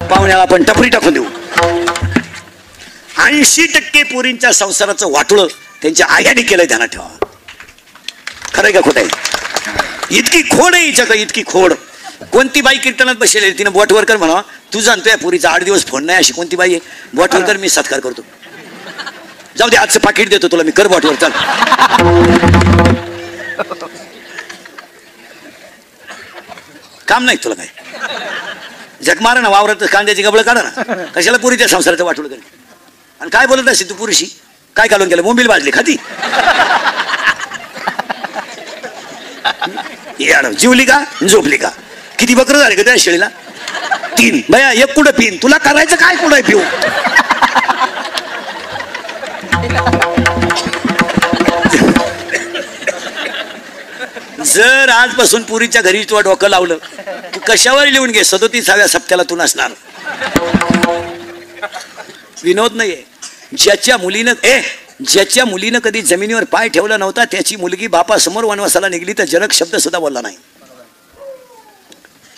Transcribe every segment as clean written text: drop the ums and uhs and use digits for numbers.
पाहुण्याला आपण टपरी टाकून देऊ. 80% पोरींच्या संसाराचं वाटोळं त्यांच्या आयाने केलंय, ध्यानात ठेवा. खरंय का खोटं आहे? इतकी खोड आहे हिच्या का, इतकी खोड. कोणती बाई कीर्तनात बसलेली तिने बोटवर कर म्हणा, तू जाणतोय पुरीचा 8 दिवस फोन नाही, अशी कोणती बाई आहे? बोटवर कर, मी सत्कार करतो. जाऊ दे, आजचं पाकिट देतो तुला मी, कर बोटवर, चल. काम नाही तुला काय? जग मारा ना, वावरात कांद्याची गबळ काढा ना, कशाला पुरीच्या संसाराचं वाटोळ कर. आणि काय बोलत असेल तू पुरुषी? काय काढून गेलं? मोबाईल भाजली खाती जीवली का झोपली का? किती बकरं झाले का त्या शेळीला? 3. बया एक कुठं पिन, तुला करायचं काय कुठं पिऊ? जर आजपासून पुरीच्या घरी तू डोकं लावलं, तू कशावर लिहून घे, 37व्या सप्त्याला तू नसणार. विनोद नाहीये. ज्याच्या मुलीनं कधी जमिनीवर पाय ठेवला नव्हता, त्याची मुलगी बापासमोर वनवासाला निघली तर जनक शब्द सुद्धा बोलला नाही.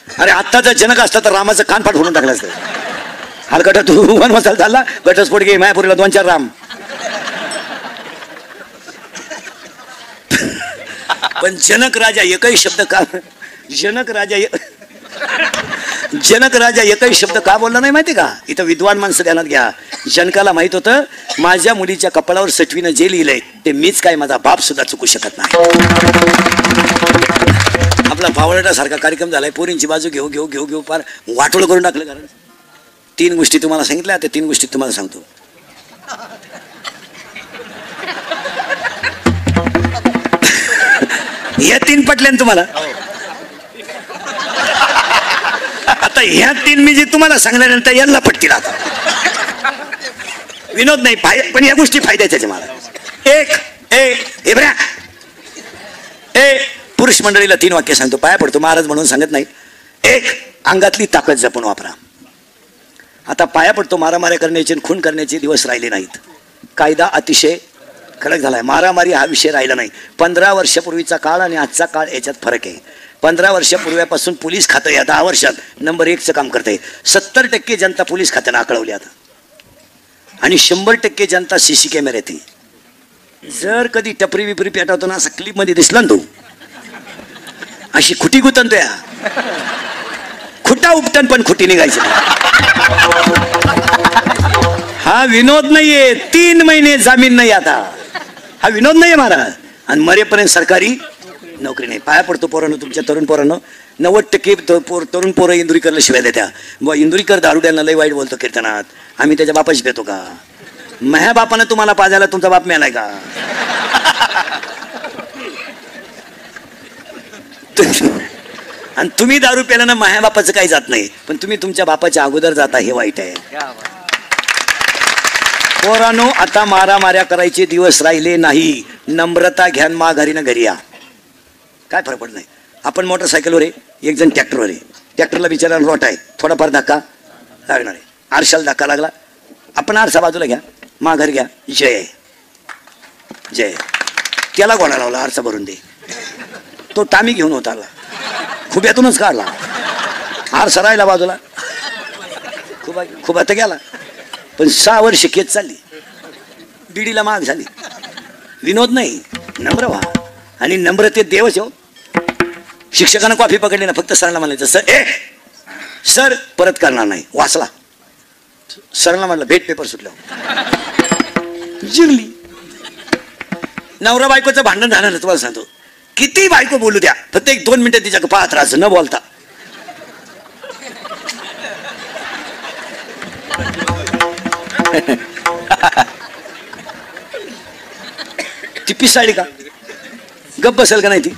अरे आत्ता जर जनक असता तर रामाचं कान फाट फोडून टाकलं असतं. हलकटा तू वनवासाला चालला, घटस्फोट घे मायापुरीला 2-4 राम. पण जनक राजा एकही शब्द का, जनक राजा एकही शब्द का बोलला नाही माहिती का? इथं विद्वान माणसं ध्यानात घ्या. जनकाला माहित होतं माझ्या मुलीच्या कपाळावर सटवीनं जे लिहिलंय ते मीच काय, माझा बाप सुद्धा चुकू शकत नाही. आपला फावळटासारखा कार्यक्रम झालाय, पोरींची बाजू घेऊ फार वाटोळ करून टाकलं. कारण 3 गोष्टी तुम्हाला सांगितल्या, त्या 3 गोष्टी तुम्हाला सांगतो. या 3 पटल्या तुम्हाला. आता ह्या 3 मी जे तुम्हाला सांगल्यानंतर यांना पटतील. आता विनोद नाही, पण या गोष्टी फायद्याच्या मला. पुरुष मंडळीला 3 वाक्य सांगतो, पाया पडतो महाराज म्हणून सांगत नाही. 1. अंगातली ताकद जपून वापरा. आता पाया पडतो, मारामाऱ्या करण्याचे खून करण्याचे दिवस राहिले नाहीत. कायदा अतिशय कडक झालाय. मारामारी हा विषय राहिला नाही. 15 वर्षापूर्वीचा काळ आणि आजचा काळ याच्यात फरक आहे. 15 वर्षापूर्वीपासून पोलीस खातं या 10 वर्षात नंबर 1चं काम करते. 70% जनता पोलीस खात्यानं आकळवली आता, आणि 100% जनता CC कॅमेरे येते. जर कधी टपरी विपरी पेटवताना असं क्लिप मध्ये दिसला ना तू, अशी खुटी गुतन, तो खुटा उपटन पण खुटी निघायची. हा विनोद नाहीये. 3 महिने जामीन नाही. आता हा विनोद नाहीये महाराज. आणि मरेपर्यंत सरकारी नोकरी नाही. पाया पडतो पोरांनो, तुमच्या तरुण पोरांनो. 90% तरुण पोरं इंदुरीकरला शिवाय देत्या. इंदुरीकर दारुड्यांना लय वाईट बोलतो कीर्तनात. आम्ही त्याच्या बापाशी पेतो का? माझ्या बापानं तुम्हाला पाजायला तुमचा बाप मिळालाय का? आणि तुम्ही दारू प्याल्यानं माझ्या बापाचं काही जात नाही, पण तुम्ही तुमच्या बापाच्या अगोदर जाता, हे वाईट आहे. पोरांनो, आता मारामाऱ्या करायचे दिवस राहिले नाही. नम्रता घ्या, माघारीनं घरी या. काय फरक पडत नाही. आपण मोटरसायकलवर आहे, एक जण ट्रॅक्टरवर आहे. ट्रॅक्टरला बिचारायला रोट आहे, थोडाफार धक्का लागणार आहे. आरशाला धक्का लागला, आपण आरसा बाजूला घ्या, माघार घ्या, जय जय. त्याला गोळा लावला, आरसा भरून दे. तो टामी घेऊन होता, खुब्यातूनच काढला. आरसा राहिला बाजूला, खुबा तर गेला. पण 6 वर्ष केस चालली, बिडीला माग झाली. विनोद नाही, नम्र व्हा. आणि नम्रतेत देवच हो. शिक्षकांना कॉफी पकडली ना, फक्त सरांना म्हणायचं, सर परत करणार नाही. वाचला, सरांना म्हटलं भेट, पेपर सुटलं, जिरली. नवरा बायकोचं भांडण झालं ना, तुम्हाला सांगतो, किती बायको बोलू द्या, फक्त 1-2 मिनिटं तिच्याकडे पाहत राहायचं, न बोलता. ती पिसाळी का गप बसेल का नाही? ती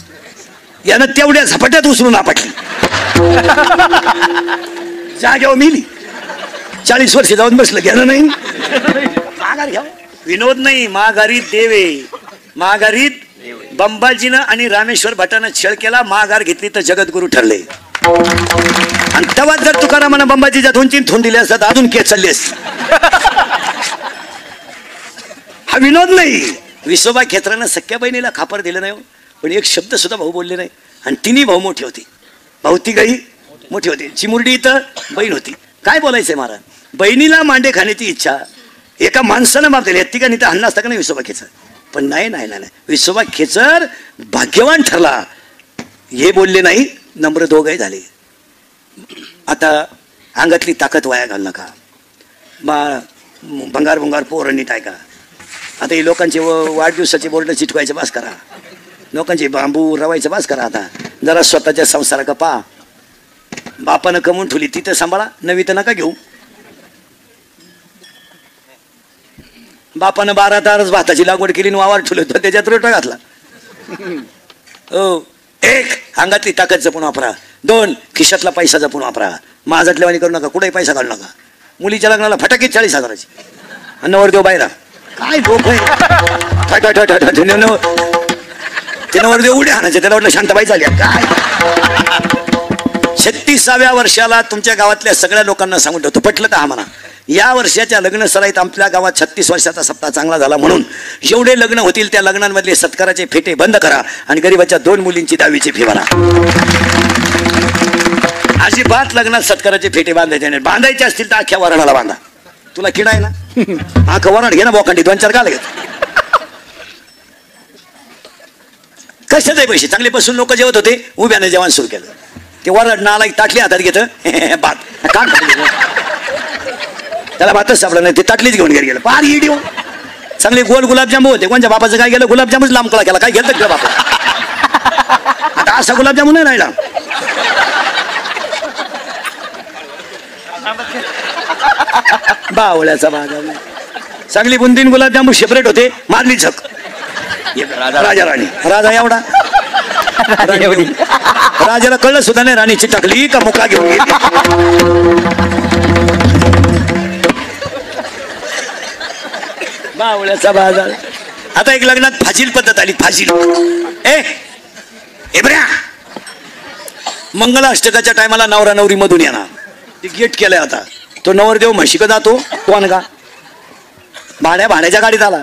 यानं तेवढ्या झपाट्यात उचलून आपटली, जाग्यावर मिली. 40 वर्ष जाऊन बसलं, गेलं नाही. माघार घ्या. विनोद नाही, माघारीत देवे. माघारीत बंबाजीनं आणि रामेश्वर भटानं छळ केला. माघार घेतली तर जगद्गुरु ठरले. आणि तेव्हा जर तुकारामानं बंबाजीच्या 2-3 थोन दिले असतात, अजून केस चालली असती. हा विनोद नाही. विसोबा खेत्रानं सख्या बहिणीला खापर दिलं नाही, पण एक शब्द सुद्धा भाऊ बोलले नाही. आणि तिन्ही भाऊ मोठी होती. भाऊ तिघही मोठी होती. चिमुरडी इथं बहीण होती, काय बोलायचंय महाराज? बहिणीला मांडे खाण्याची इच्छा एका माणसानं माप दिली. ठिकाणी तर हल्ला असता का नाही विसोबा खेचर? पण नाही नाही नाही विसोबा खेचर भाग्यवान ठरला. हे बोलले नाही, नम्र दोघही झाले. आता अंगातली ताकद वाया घाल नका. भंगार भंगार पोरं नीट आहे का? आता हे लोकांचे वाढदिवसाचे बोर्ड चिटकवायचे बास करा. लोकांचे बांबू रवायचं बास करा. आता जरा स्वतःच्या संसाराका पहा. बापानं कमवून ठेवली तिथं सांभाळा, नवी तर नका घेऊ. बापानं 12 तारच भाताची लागवड केली, वावर ठेवलं तर त्याच्यात रोटा घातला. हो, 1 अंगातली ताकद जपून वापरा. 2 खिशातला पैसा जपून वापरा. माझ्यातल्या वाणी करू नका, कुठेही पैसा घालू नका. मुलीच्या लग्नाला फटाके 40,000ची आणि नवरदेव बाहेर. काय डोक आहे? ते नवरदेव उड्या आणायचे, त्याला वाटलं शांताबाई झाली काय. 36व्या वर्षाला तुमच्या गावातल्या सगळ्या लोकांना सांगून ठेवतो, पटलं तर हा म्हणा. या वर्षाच्या लग्न सराईत आपल्या गावात 36 वर्षाचा सप्ताह चांगला झाला म्हणून जेवढे लग्न होतील त्या लग्नांमधले सत्काराचे फेटे बंद करा आणि गरीबाच्या 2 मुलींची 10वीची फी भरा. अजिबात लग्नात सत्काराचे फेटे बांधायचे नाही. बांधायचे असतील तर अख्ख्या वराडाला बांधा. तुला किडा आहे ना, अख्खं वराड घे ना बोकांडी, 2-4 गाल घेत. कशाचे पैसे? चांगले बसून लोक जेवत होते, उभ्याने जेवण सुरू केलं. ते वराड नालायक ताटली हातात घेतं, भात काढ. त्याला भातच सापडला नाही, ते ताटलीच घेऊन घरी गेलं. पार इडिओ. चांगले गोल गुलाबजामू होते. कोणत्या बापाचं काय गेलं? गुलाबजामूच लांबकळा केला. काय गेलं बापा? आता असा गुलाबजामून नाही राहिला. बावळ्याचा बाजार. चांगली बुंदीन गुलाबजामू सेपरेट होते, मारली झक. राजा राणी. राजा एवढा राजाला कळलं सुद्धा नाही राणीची टाकली का मुका घेऊन गेली. बावळ्याचा बाजार. आता एक लग्नात फाजील पद्धत आली. फाजील एब्र्या मंगलाष्टकाच्या टायमाला नवरा नवरी मधून येणार. ते गेट केलंय आता. तो नवरदेव म्हशीक जातो, कोण का भाड्याच्या गाडीत आला.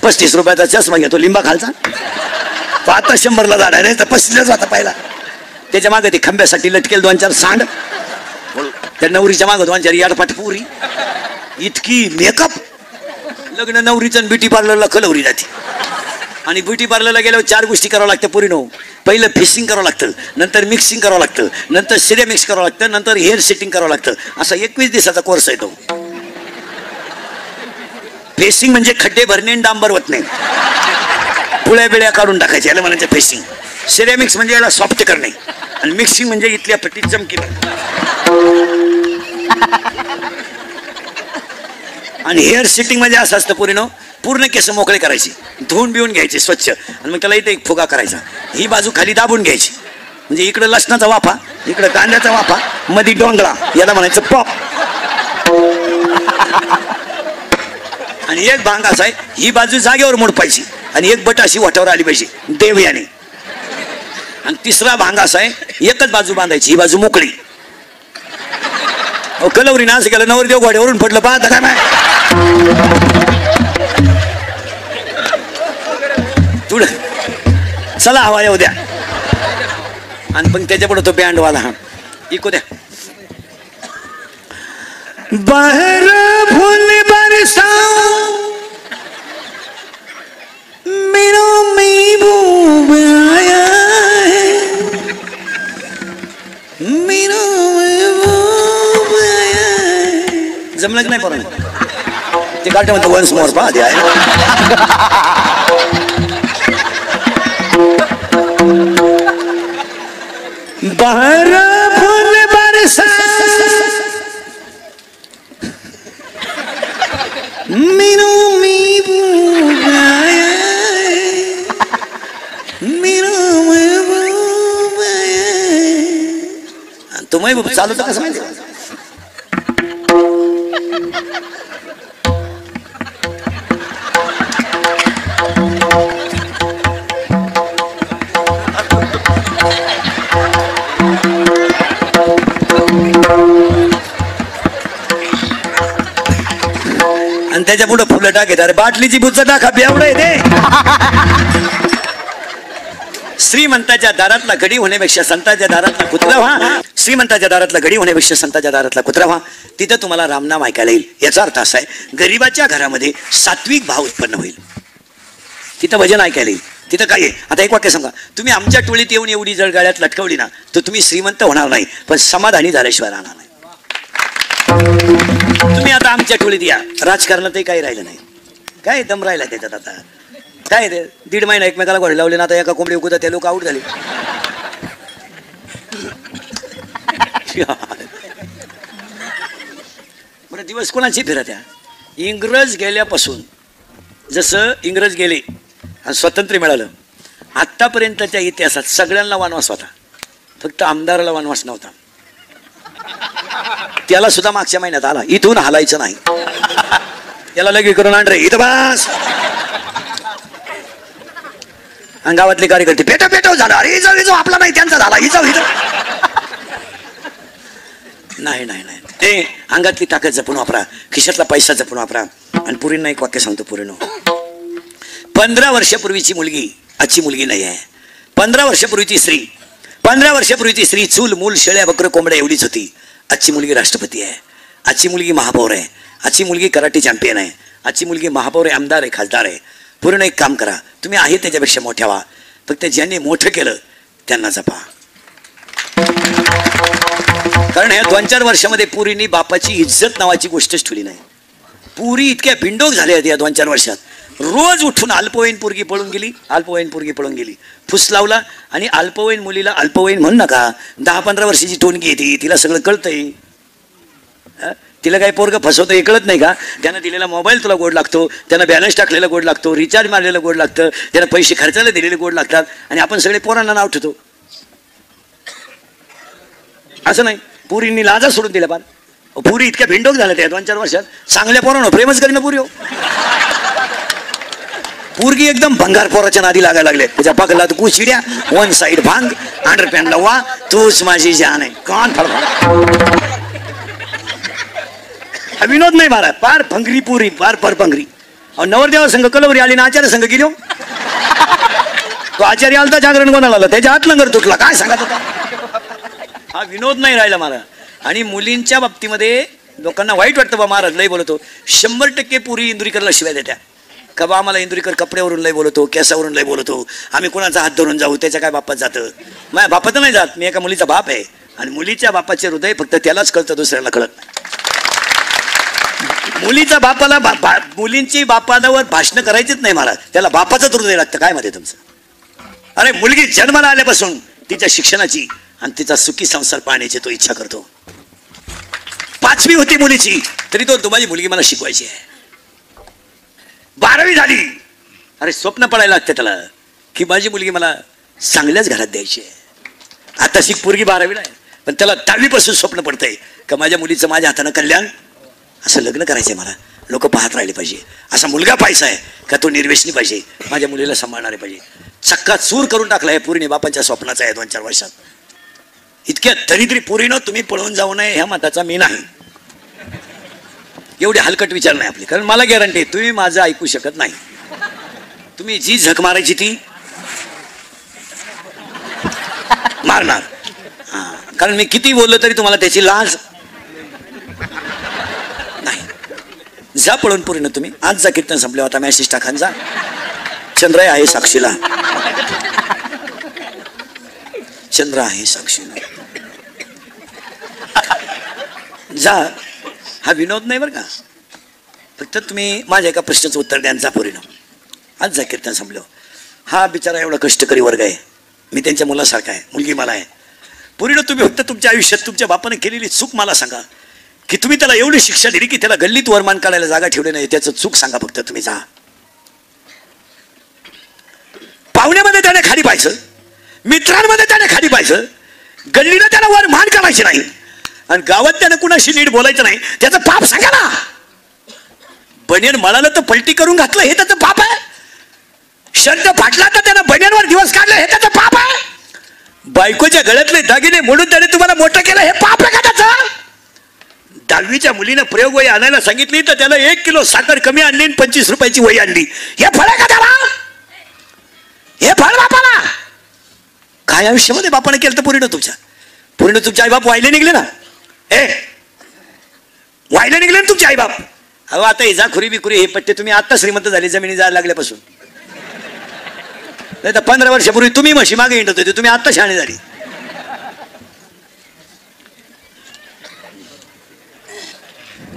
35 रुपयाचा चष्मा घेतो, लिंबा खालचा. तो आता 100ला झाडा नाही तर 35लाच होता पहिला. त्याच्या मागे ते खंब्यासाठी लटकेल 2-4 सांड. त्या नवरीच्या मागे 2-4 याडपाट पुरी. इतकी मेकअप. लग्न नवरीचं ब्युटी पार्लरला कलवरी जाते. आणि ब्युटी पार्लरला गेल्यावर 4 गोष्टी करावं लागतं पुरीनो. पहिलं फेसिंग करावं लागतं, नंतर मिक्सिंग करावं लागतं, नंतर सिरेमिक्स करावं लागतं, नंतर हेअर सेटिंग करावं लागतं. असा 21 दिवसाचा कोर्स आहे तो. फेसिंग म्हणजे खड्डे भरणे आणि डांबर होत नाही, पुळ्या बिळ्या काढून टाकायचे, याला म्हणायचं फेसिंग. सिरेमिक्स म्हणजे याला सॉफ्ट करणे आणि मिक्सिंग म्हणजे इथल्या पट्टी चमकी. आणि हेअर सेटिंग म्हणजे असं असतं पुरीनो, पूर्ण केस मोकळे करायचे, धुवून बिवून घ्यायचे स्वच्छ आणि मग त्याला इथे एक फुगा करायचा. ही बाजू खाली दाबून घ्यायची म्हणजे इकडं लसणाचा वाफा, इकडं कांद्याचा वाफा, मध्ये डोंगळा, याला म्हणायचं पॉप. आणि एक भांग असा आहे, ही बाजू जागेवर मोडपायची आणि एक बट अशी वाटावर आली पाहिजे देव याने. आणि तिसरा भांग असा आहे, एकच बाजू बांधायची, ही बाजू मोकळी. कलवरी ना असं केलं, नवरदेव घोड्यावरून पडलं पाहता काय माय. तुड चला हवा येऊ द्या. आणि पण त्याच्या पुढे तो बँडवाला हा इको द्या. बाहेर फुल बरसाओ मेरा महबूब आया है, मेरा महबूब आया है. जमलं की नाही पोरांनो? ते काढते म्हणतो वन्स मोर पहा द्या. बाहर फूल बरसा मेरा महबूब आया है, मेरा महबूब आया है. तो महबूब चालू तर कसं माहिती? आणि त्याच्या पुढे फुलं टाकेत. अरे बाटलीची बुच्च टाका, बेवडं आहे ते. श्रीमंताच्या दारातला गडी होण्यापेक्षा संताच्या दारातला कुत्रा व्हा. श्रीमंताच्या दारातला गडी होण्यापेक्षा संताच्या दारातला कुत्रा व्हा. तिथं तुम्हाला रामनाम ऐकायला येईल. याचा अर्थ असा आहे, गरीबाच्या घरामध्ये सात्विक भाव उत्पन्न होईल. तिथं भजन ऐकायला येईल. तिथं काय आहे, आता एक वाक्य सांगा, तुम्ही आमच्या टोळीत येऊन एवढी जळगाळ्यात लटकवली ना, तर तुम्ही श्रीमंत होणार नाही, पण समाधानी झाल्याशिवाय राहणार नाही. तुम्ही आता आमच्या टोळीत या, राजकारणातही काही राहिलं नाही. काय दम राहिला त्याच्यात? आता काय ते 1.5 महिना एकमेकाला घोडे लावले ना, आता एका कोंबडी उगवता ते लोक आऊट झाले. बरं, दिवस कोणाची फिरत या. इंग्रज गेल्यापासून, जसं इंग्रज गेले आणि स्वातंत्र्य मिळालं, आत्तापर्यंतच्या इतिहासात सगळ्यांना वनवास होता, फक्त आमदाराला वनवास नव्हता. त्याला सुद्धा मागच्या महिन्यात आला. इथून हलायचं नाही, त्याला लगे करून आण रे, इथं बस. आणि गावातले कार्यकर्ते पेटो झाला, अरे इजाव आपला नाही, त्यांचा झाला, इजाव नाही नाही नाही. ते अंगातली ताकद जपून वापरा, खिशातला पैसा जपून वापरा. आणि पुरींना एक वाक्य सांगतो, पुरीनो, 15 वर्षापूर्वीची मुलगी आजची मुलगी नाही आहे. 15 वर्षापूर्वीची स्त्री, 15 वर्षापूर्वीची स्त्री चूल मूल शेळ्या बकर कोंबड्या एवढीच होती. आजची मुलगी राष्ट्रपती आहे, आजची मुलगी महापौर आहे, आजची मुलगी कराटे चॅम्पियन आहे, आजची मुलगी महापौर आहे, आमदार आहे, खासदार आहे. पूर्ण एक काम करा, तुम्ही आहे त्याच्यापेक्षा मोठ्या व्हा. फक्त ज्यांनी मोठं केलं त्यांना जपा. कारण ह्या 2-4 वर्षामध्ये पुरींनी बापाची इज्जत नावाची गोष्टच ठेवली नाही. पुरी इतक्या बिंडोक झाल्या आहेत या 2-4 वर्षात. रोज उठून अल्पवयीन पोरगी पळून गेली, अल्पवयीन पोरगी पळून गेली, फुस लावला. आणि अल्पवयीन मुलीला अल्पवयीन म्हणू नका, 10-15 वर्षाची टोनगी येते, तिला सगळं कळतंय. तिला काही पोरगं फसवतं हे कळत नाही का? त्यानं दिलेला मोबाईल तुला गोड लागतो, त्यानं बॅलन्स टाकलेला गोड लागतो, रिचार्ज मारलेलं गोड लागतं, त्यानं पैसे खर्चायला दिलेले गोड लागतात. आणि आपण सगळे पोरांना नाव ठेवतो. असं नाही, पुरींनी लाजा सोडून दिल्या. पार पुरी इतक्या भिंडोक झाल्या त्या 2-4 वर्षात. चांगल्या पोरांनो प्रेमच करीन पुरी. हो, पोरगी एकदम भंगार पोराच्या नादी लागायला लागले. तुझ्या पाकला तू चिड्या, 1 साइड भांग, अंडरपॅन लावा, तूच माझी जान आहे. कान फडफड. विनोद नाही मारा, पार भंगरी पुरी, पार परभंगरी. नवरदेवा संघ कलवरी आली ना, आचार्य संघ गेलो. तो आचार्य आलता जागरण कोणाला आला, त्याच्या हात लंगर तुटला. काय सांगत होता? हा विनोद नाही राहिला महाराज. आणि मुलींच्या बाबतीमध्ये लोकांना वाईट वाटतं, बा महाराज लय बोलतो. 100% पुरी इंदुरीकरला शिवाय देत्या का बा, आम्हाला इंदुरीकर कपड्यावरून लय बोलतो, केसावरून लय बोलतो, आम्ही कोणाचा हात धरून जाऊ, त्याच्या काय बापात जातं. माझ्या बापात नाही जात, मी एका मुलीचा बाप आहे. आणि मुलीच्या बापाचे हृदय फक्त त्यालाच कळतं, दुसऱ्याला कळत नाही. मुलीचा बापाला मुलींची बापावर भाषण करायचीच नाही महाराज, त्याला बापाचंच हृदय लागतं. काय मध्ये तुमचं? अरे मुलगी जन्माला आल्यापासून तिच्या शिक्षणाची आणि तिचा सुखी संसार पाहण्याची तो इच्छा करतो. 5वी होती मुलीची तरी तो माझी मुलगी मला शिकवायची आहे. 12वी झाली, अरे स्वप्न पडायला लागते त्याला की माझी मुलगी मला चांगल्याच घरात द्यायची आहे. आता शिक पोरगी 12वीला आहे, पण त्याला 10वी पासून स्वप्न पडतंय का माझ्या मुलीचं माझ्या हातानं कल्याण, असं लग्न करायचंय मला. लोक पाहत राहिले पाहिजे, असा मुलगा पाहिजे आहे का तो निर्व्यसनी पाहिजे, माझ्या मुलीला सांभाळणारे पाहिजे. चक्का चूर करून टाकला आहे पुरीने बापांच्या स्वप्नाचा आहे 2-4 वर्षात. इतक्या दरिद्री पुरीनं तुम्ही पळून जाऊ नये ह्या मताचा मी नाही. एवढे हलकट विचार नाही आपले, कारण मला गॅरंटी आहे तुम्ही माझं ऐकू शकत नाही. तुम्ही जी झक मारायची ती मारणार. कारण मी किती बोललो तरी तुम्हाला त्याची लाज नाही. जा पळून पुरीनं तुम्ही. आज जा कीर्तन संपले, आता मॅसेज टाकान जा. चंद्र आहे साक्षीला, चंद्र आहे साक्षीला. जा. हा विनोद नाही बरं का, फक्त तुम्ही माझ्या एका प्रश्नाचं उत्तर द्या. जा पुरीनं, आज जा कीर्तन संपलं. हा बिचारा एवढा कष्टकरी वर्ग आहे, मी त्यांच्या मुलासारखा आहे, मुलगी मला आहे. पुरीनं तुम्ही फक्त तुमच्या आयुष्यात तुमच्या बापाने केलेली चूक मला सांगा, की तुम्ही त्याला एवढी शिक्षा दिली की त्याला गल्लीत वरमान काढायला जागा ठेवली नाही, त्याचं चूक सांगा फक्त. तुम्ही जा. पाहुण्यामध्ये त्याने खाली पाहायचं, मित्रांमध्ये त्याने खाली पाहायचं, गल्लीला त्याला वर मान काढायची नाही, आणि गावात त्यानं कुणाशी नीट बोलायचं नाही. त्याचं पाप सांगा ना. बनियन मळालं तर पलटी करून घातलं हे त्याचं पाप आहे. शर्ट फाटला तर त्यानं बनियनवर दिवस काढले हे त्याचं पाप आहे. बायकोच्या गळ्यातले दागिने मोडून त्याने तुम्हाला मोठं केलं हे पाप आहे का त्याचं? 10वीच्या मुलीनं प्रयोग वही आणायला सांगितली तर त्याला 1 किलो साखर कमी आणली आणि 25 रुपयाची वही आणली. हे फळ आहे का त्याला? हे फळ बापाला? काय आयुष्यामध्ये बापाने केलं तर पूर्ण तुमच्या आईबाप वायले निघले ना. वायले निघले ना तुमचे आईबाप. अहो आता इजा खुरी बिकुरी हे पट्टे तुम्ही आता श्रीमंत झाले जमिनी जायला लागल्यापासून. नाही तर 15 वर्षापूर्वी तुम्ही म्हशी मागे हिंडत होते, तुम्ही आता शहाणे झाली.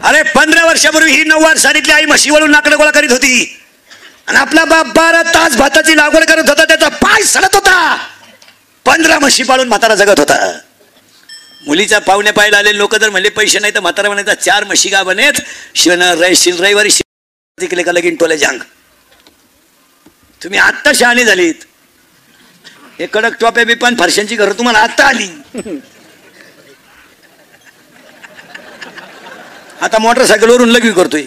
अरे 15 वर्षापूर्वी ही 9 साडीतली आई म्हशी वळून लाकडं गोळा करीत होती आणि आपला बाप 12 तास भाताची लागवड करत होता, त्याचा पाय सडत होता. 15 म्हशी पाळून म्हातारा जगत होता. मुलीच्या पाहुण्या पाहायला आले लोक जर म्हणले पैसे नाही तर म्हातारा म्हणायचा 4 म्हशी का बनेत रविवारी तिकडे का लगीन टोले जांग. तुम्ही आत्ता शहाणी झालीत. हे कडक टोप्या बिपान फरशांची घरं तुम्हाला आत्ता आली. आता मोटरसायकलवरून लगीन करतोय.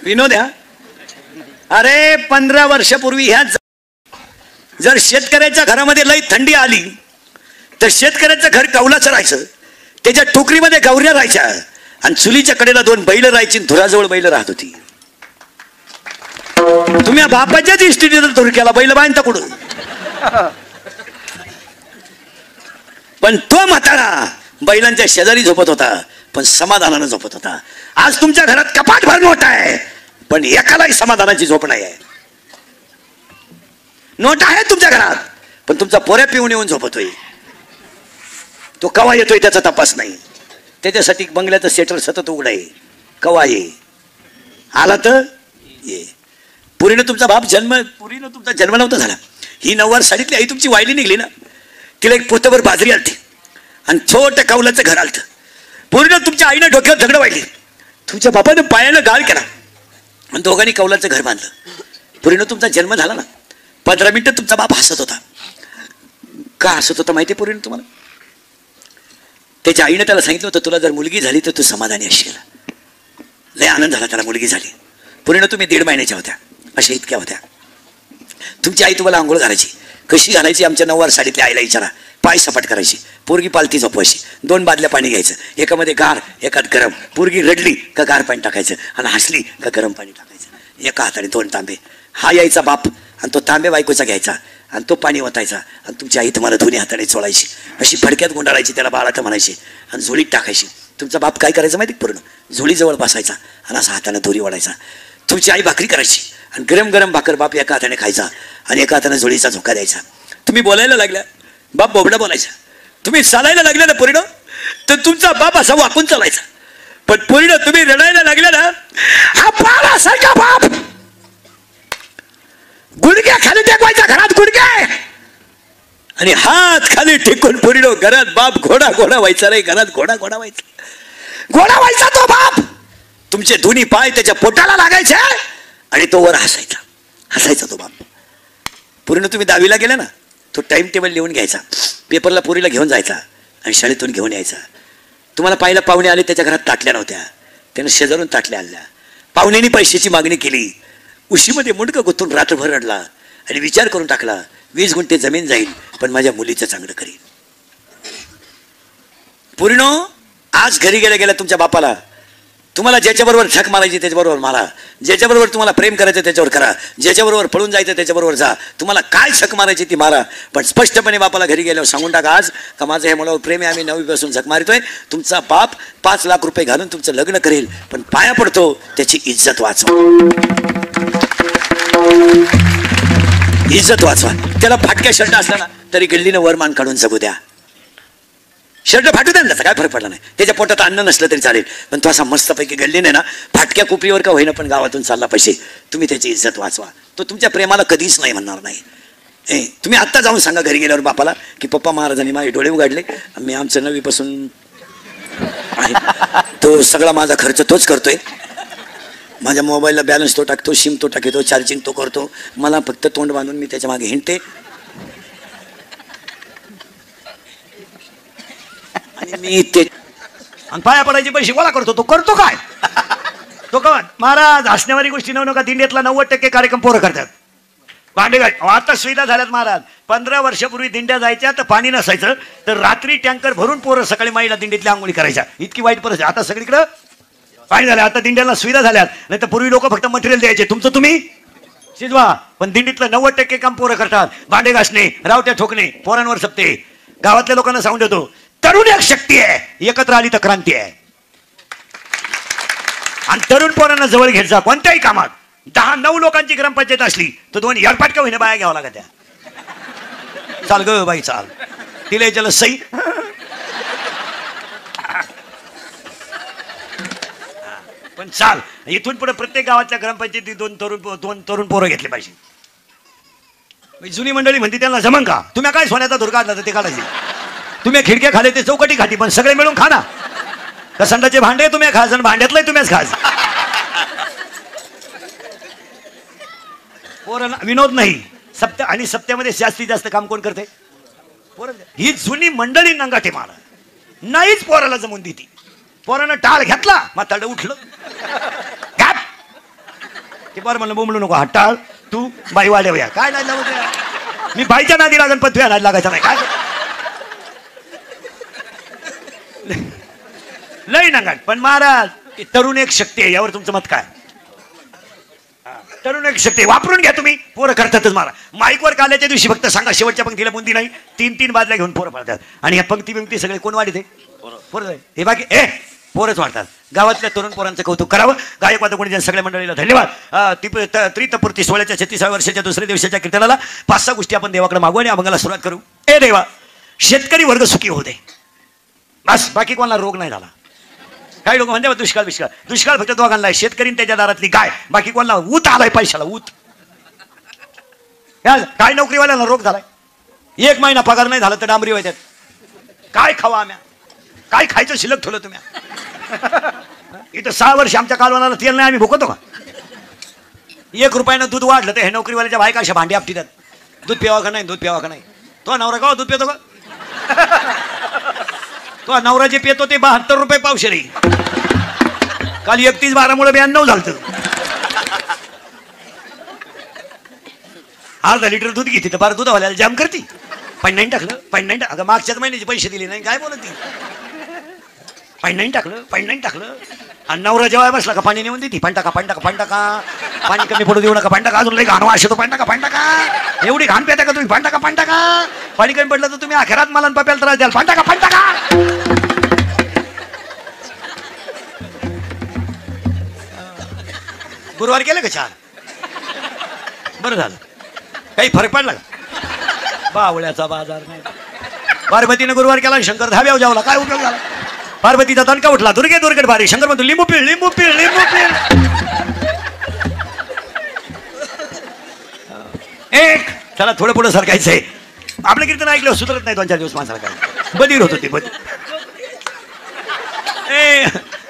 विनोद ह्या. अरे 15 वर्षापूर्वी ह्या जर शेतकऱ्याच्या घरामध्ये लई थंडी आली तर शेतकऱ्याचं घर कौलाचं राहायचं, त्याच्या टोकरीमध्ये गौऱ्या राहायच्या आणि चुलीच्या कडेला 2 बैल राहायची, धुराजवळ बैल राहत होती. तुम्ही बापाच्याच इस्टेटीचा धुर केला, बैल बांधता कुठं. पण तो म्हातारा बैलांच्या शेजारी झोपत होता, पण समाधानानं झोपत होता. आज तुमच्या घरात कपाट भर नोट आहे, पण एकालाही समाधानाची झोप नाही आहे. नोट आहे तुमच्या घरात, पण तुमचा पोऱ्या पिऊन येऊन झोपतोय. तो कवा येतोय त्याचा तपास नाही. त्याच्यासाठी बंगल्याचं सेटर सतत उघड आहे. कवा ये आला तर ये. पुरीनं तुमचा जन्म नव्हता झाला. ही 9 साडीतली आई तुमची वायली निघली ना, तिला एक पोतभर बाजरी आलती आणि छोटं कौलाचं घर आलतं. पूर्ण तुमच्या आईनं डोक्यावर दगड वाढली, तुमच्या बापानं पायानं गाळ केला आणि दोघांनी कौलाचं घर बांधलं. पूर्ण तुमचा जन्म झाला ना, 15 मिनिटं तुमचा बाप हसत होता. का हसत होता माहिती पूर्ण तुम्हाला? त्याच्या आईनं त्याला सांगितलं होतं तुला जर मुलगी झाली तर तू समाधानी असशील. लय आनंद झाला त्याला मुलगी झाली. पूर्ण तुम्ही 1.5 महिन्याच्या होत्या, अशा इतक्या होत्या. तुमची आई तुम्हाला आंघोळ घालायची. कशी घालायची? आमच्या 9 साडीतल्या आईला विचारा. पाय सपाट करायची, पोरगी पालती झोपवायची, 2 बादल्या पाणी घ्यायचं, एकामध्ये गार एकात गरम. पोरगी रडली का गार पाणी टाकायचं आणि हसली का गरम पाणी टाकायचं. एका हाताने 2 तांबे. हा यायचा बाप आणि तो तांबे बायकोचा घ्यायचा आणि तो पाणी ओतायचा आणि तुमची आई तुम्हाला दोन्ही हाताने चोळायची, अशी फडक्यात गुंडाळायची, त्याला बाळाचं म्हणायची आणि झोळीत टाकायची. तुमचा बाप काय करायचं माहिती? पूर्ण झोळीजवळ बसायचा आणि असा हाताने दोरी ओढायचा. तुमची आई भाकरी करायची आणि गरम गरम भाकर बाप एका हाताने खायचा आणि एका हाताने झोळीचा झोका द्यायचा. तुम्ही बोलायला लागल्या, बाप बोबडा बोलायचा. तुम्ही चालायला लागल्या ना पोरीनं, तर तुमचा बाप असा वाकून चालायचा. पण पोरीनं तुम्ही रडायला लागल्या ना, हा बाळासारखा बाप गुडघ्या खाली टेकवायचा, घरात गुडघे आणि हात खाली टेकून पोरीनं घरात बाप घोडा व्हायचा. रे घरात घोडा व्हायचा तो बाप. तुमचे दोन्ही पाय त्याच्या पोटाला लागायचे आणि तो वर हसायचा तो बाप. पूर्ण तुम्ही 10वीला गेला ना, तो टाइम टेबल लिहून घ्यायचा, पेपरला पोरीला घेऊन जायचा आणि शाळेतून घेऊन यायचा. तुम्हाला पाहिलं पाहुणे आले, त्याच्या घरात ताटल्या नव्हत्या, त्यानं शेजारून ताटल्या आणल्या. पाहुण्यांनी पैशाची मागणी केली. उशीमध्ये मुंडकं गुंतून रात्रभर रडला आणि विचार करून टाकला 20 गुंठे जमीन जाईल पण माझ्या मुलीचं चांगलं करीन. पूर्ण आज घरी गेल्या तुमच्या बापाला तुम्हाला ज्याच्याबरोबर झक मारायची त्याच्याबरोबर मारा, ज्याच्याबरोबर तुम्हाला प्रेम करायचं त्याच्यावर करा, ज्याच्याबरोबर पळून जायचं त्याच्याबरोबर जा. तुम्हाला काय झक मारायची ती मारा, पण स्पष्टपणे बापाला घरी गेल्यावर सांगून टाका आज का माझं हे मुलावर प्रेम आहे, आम्ही 9वी पासून झक मारतोय. तुमचा बाप 5 लाख रुपये घालून तुमचं लग्न करेल, पण पाया पडतो त्याची इज्जत वाचवा. इज्जत वाचवा. त्याला फाटक्या शर्ट असला ना तरी गल्लीनं वरमान काढून जगू द्या. शर्ट फाटू द्या ना, त्याचा काय फरक पडला नाही. त्याच्या पोटात अन्न नसलं तरी चालेल, पण तो असा मस्तपैकी गल्लीने ना फाटक्या कुपरीवर का होईना पण गावातून चालला पाहिजे. तुम्ही त्याची इज्जत वाचवा. तो तुमच्या प्रेमाला कधीच नाही म्हणणार नाही. तुम्ही आत्ता जाऊन सांगा घरी गेल्यावर बापाला की पप्पा महाराजांनी माझे डोळे उघडले, मी आमचं 9वी पासून तो सगळा माझा खर्च तोच करतोय, माझ्या मोबाईलला बॅलन्स तो टाकतो, सिम तो टाकतो, चार्जिंग तो करतो, मला फक्त तोंड बांधून मी त्याच्या मागे हिंडते आणि मी ते पाया पडायचे पैसे गोळा करतो. तो करतो काय? तो का महाराज हसण्यावारी गोष्टी नव्ह नका. दिंडीतला 90% कार्यक्रम पोरं करतात. भांडे काय आता सुविधा झाल्यात महाराज. 15 वर्षापूर्वी दिंड्या जायच्या तर पाणी नसायचं, तर रात्री टँकर भरून पोरं सकाळी माईला दिंडीतल्या आंघोळी करायच्या. इतकी वाईट परिस्थिती. आता सगळीकडं पाणी झालं, आता दिंड्याला सुविधा झाल्यात. नाही तर पूर्वी लोक फक्त मटेरियल द्यायचे, तुमचं तुम्ही शिजवा. पण दिंडीतलं 90% काम पोरं करतात. भांडे घासणे, रावट्या ठोकणे, पोरांवर सपते. गावातल्या लोकांना सांगून देतो, तरुण एक शक्ती आहे, एकत्र आली तर क्रांती आहे. आणि तरुण पोरांना जवळ घेत जा. कोणत्याही कामात 10-9 लोकांची ग्रामपंचायत असली तर 2 याडपाटका होईना बाया घ्यावं लागत. चाल ग बाई चाल, तिला याच्याला सई. पण चाल, इथून पुढे प्रत्येक गावातल्या ग्रामपंचायतीत 2 तरुण पोरं घेतले पाहिजे. जुनी मंडळी म्हणते त्यांना जमन का? तुम्ही काय सोन्याचा धुरका आणला तर ते काढायचे. तुम्ही खिडक्या खाले ते चौकटी खाती, पण सगळे मिळून खा ना. कसंडाचे भांडे तुम्ही खास आणि भांड्यातलं तुम्हीच खास. पोरं विनोद नाही. सप्त्य आणि सप्त्यामध्ये जास्तीत जास्त काम कोण करते? पोरं. ही जुनी मंडळी नंगाटे मार नाहीच पोराला जमून देती. पोरानं टाळ घेतला, म्हातारड उठलं. ते बरं म्हणलं बोंबलू नको, हा टाळ तू बाई वाढवूया. काय नाही लावत मी बाईच्या नादी लागन, पण तुझ्या नादी लागायचा नाही. काय लई नंगाट. पण महाराज तरुण एक शक्ती आहे, यावर तुमचं मत काय? तरुण एक शक्ती वापरून घ्या तुम्ही. पोरं करतातच. मारा माईकवर काल्याच्या दिवशी फक्त सांगा शेवटच्या पंक्तीला बुंदी नाही, 3-3 बाजल्या घेऊन पोरं पडतात. आणि या पंक्ती सगळे कोण वाढते? पोरं. हे बाकी पोरच वाढतात. गावातल्या तरुण पोरांचं कौतुक करावं. गायक कोणी सगळ्या मंडळीला धन्यवाद. त्रितपूर्ती 16च्या 36व्या वर्षाच्या दुसऱ्या दिवसाच्या कीर्तनाला 5-6 गोष्टी आपण देवाकडे मागू आणि अभंगाला सुरुवात करू. ए देवा, शेतकरी वर्ग सुखी होऊ दे बस. बाकी कोणाला रोग नाही झाला. काही लोक म्हणते दुष्काळ फक्त दोघांना आहे, शेतकरी त्याच्या दारातली गाय. बाकी कोणाला ऊत आलाय पैशाला, ऊत. काय नोकरीवाल्याला रोग झालाय, 1 महिना पगार नाही झाला तर डांबरी व्हायच्यात. काय खावा आम्ही? काय खायचं शिल्लक ठेवलं तुम्ही? इथं 6 वर्ष आमच्या कालवनाला तेल नाही, आम्ही भुकतो का? 1 रुपयानं दूध वाढलं तर हे नोकरीवाल्याच्या बायका अशा भांडी आपटी द्यात. दूध प्यावा का नाही, दूध प्यावा का नाही. तो नवरा का दूध पितो का? तो नवरा जे पितो ते 72 रुपये पावशेरी. काल 31/12 92 झालं. अर्धा लिटर दूध घेते तर बारा दुधावाल्याला जाम करते. पण नाही टाकलं, पण नाही टाकलं. मागच्याच महिन्याचे पैसे दिले नाही, काय बोलत ती? पण नाही टाकलं. आणि नवरा जेव्हा बसला का पाणी नेऊन देते. पण टाका, पाणी कमी पडू देऊ नका. पण टाका, अजून लई घाण वास येतो. पण टाका. एवढी घाण पेता का तुम्ही? पण टाका. पाणी कमी पडलं तर तुम्ही अखेरात मला पप्याला त्रास द्याल. पण टाका. गुरुवार केलं का? 4 बरं झालं. काही फरक पडला का? बावळ्याचा बाजार नाही. पार्वतीने गुरुवार केला, शंकर धाब्यावर जावला. काय उपयोग झाला? पार्वतीचा दणका उठला. दुर्गेट भारी. शंकर म्हणतो लिंबू पीळ. एक चला थोडं पुढं सरकायचंय. आपलं कीर्तन ऐकलं सुधरत नाही 2-4 दिवस माणसाला. काय बधीर होत होती बधीर.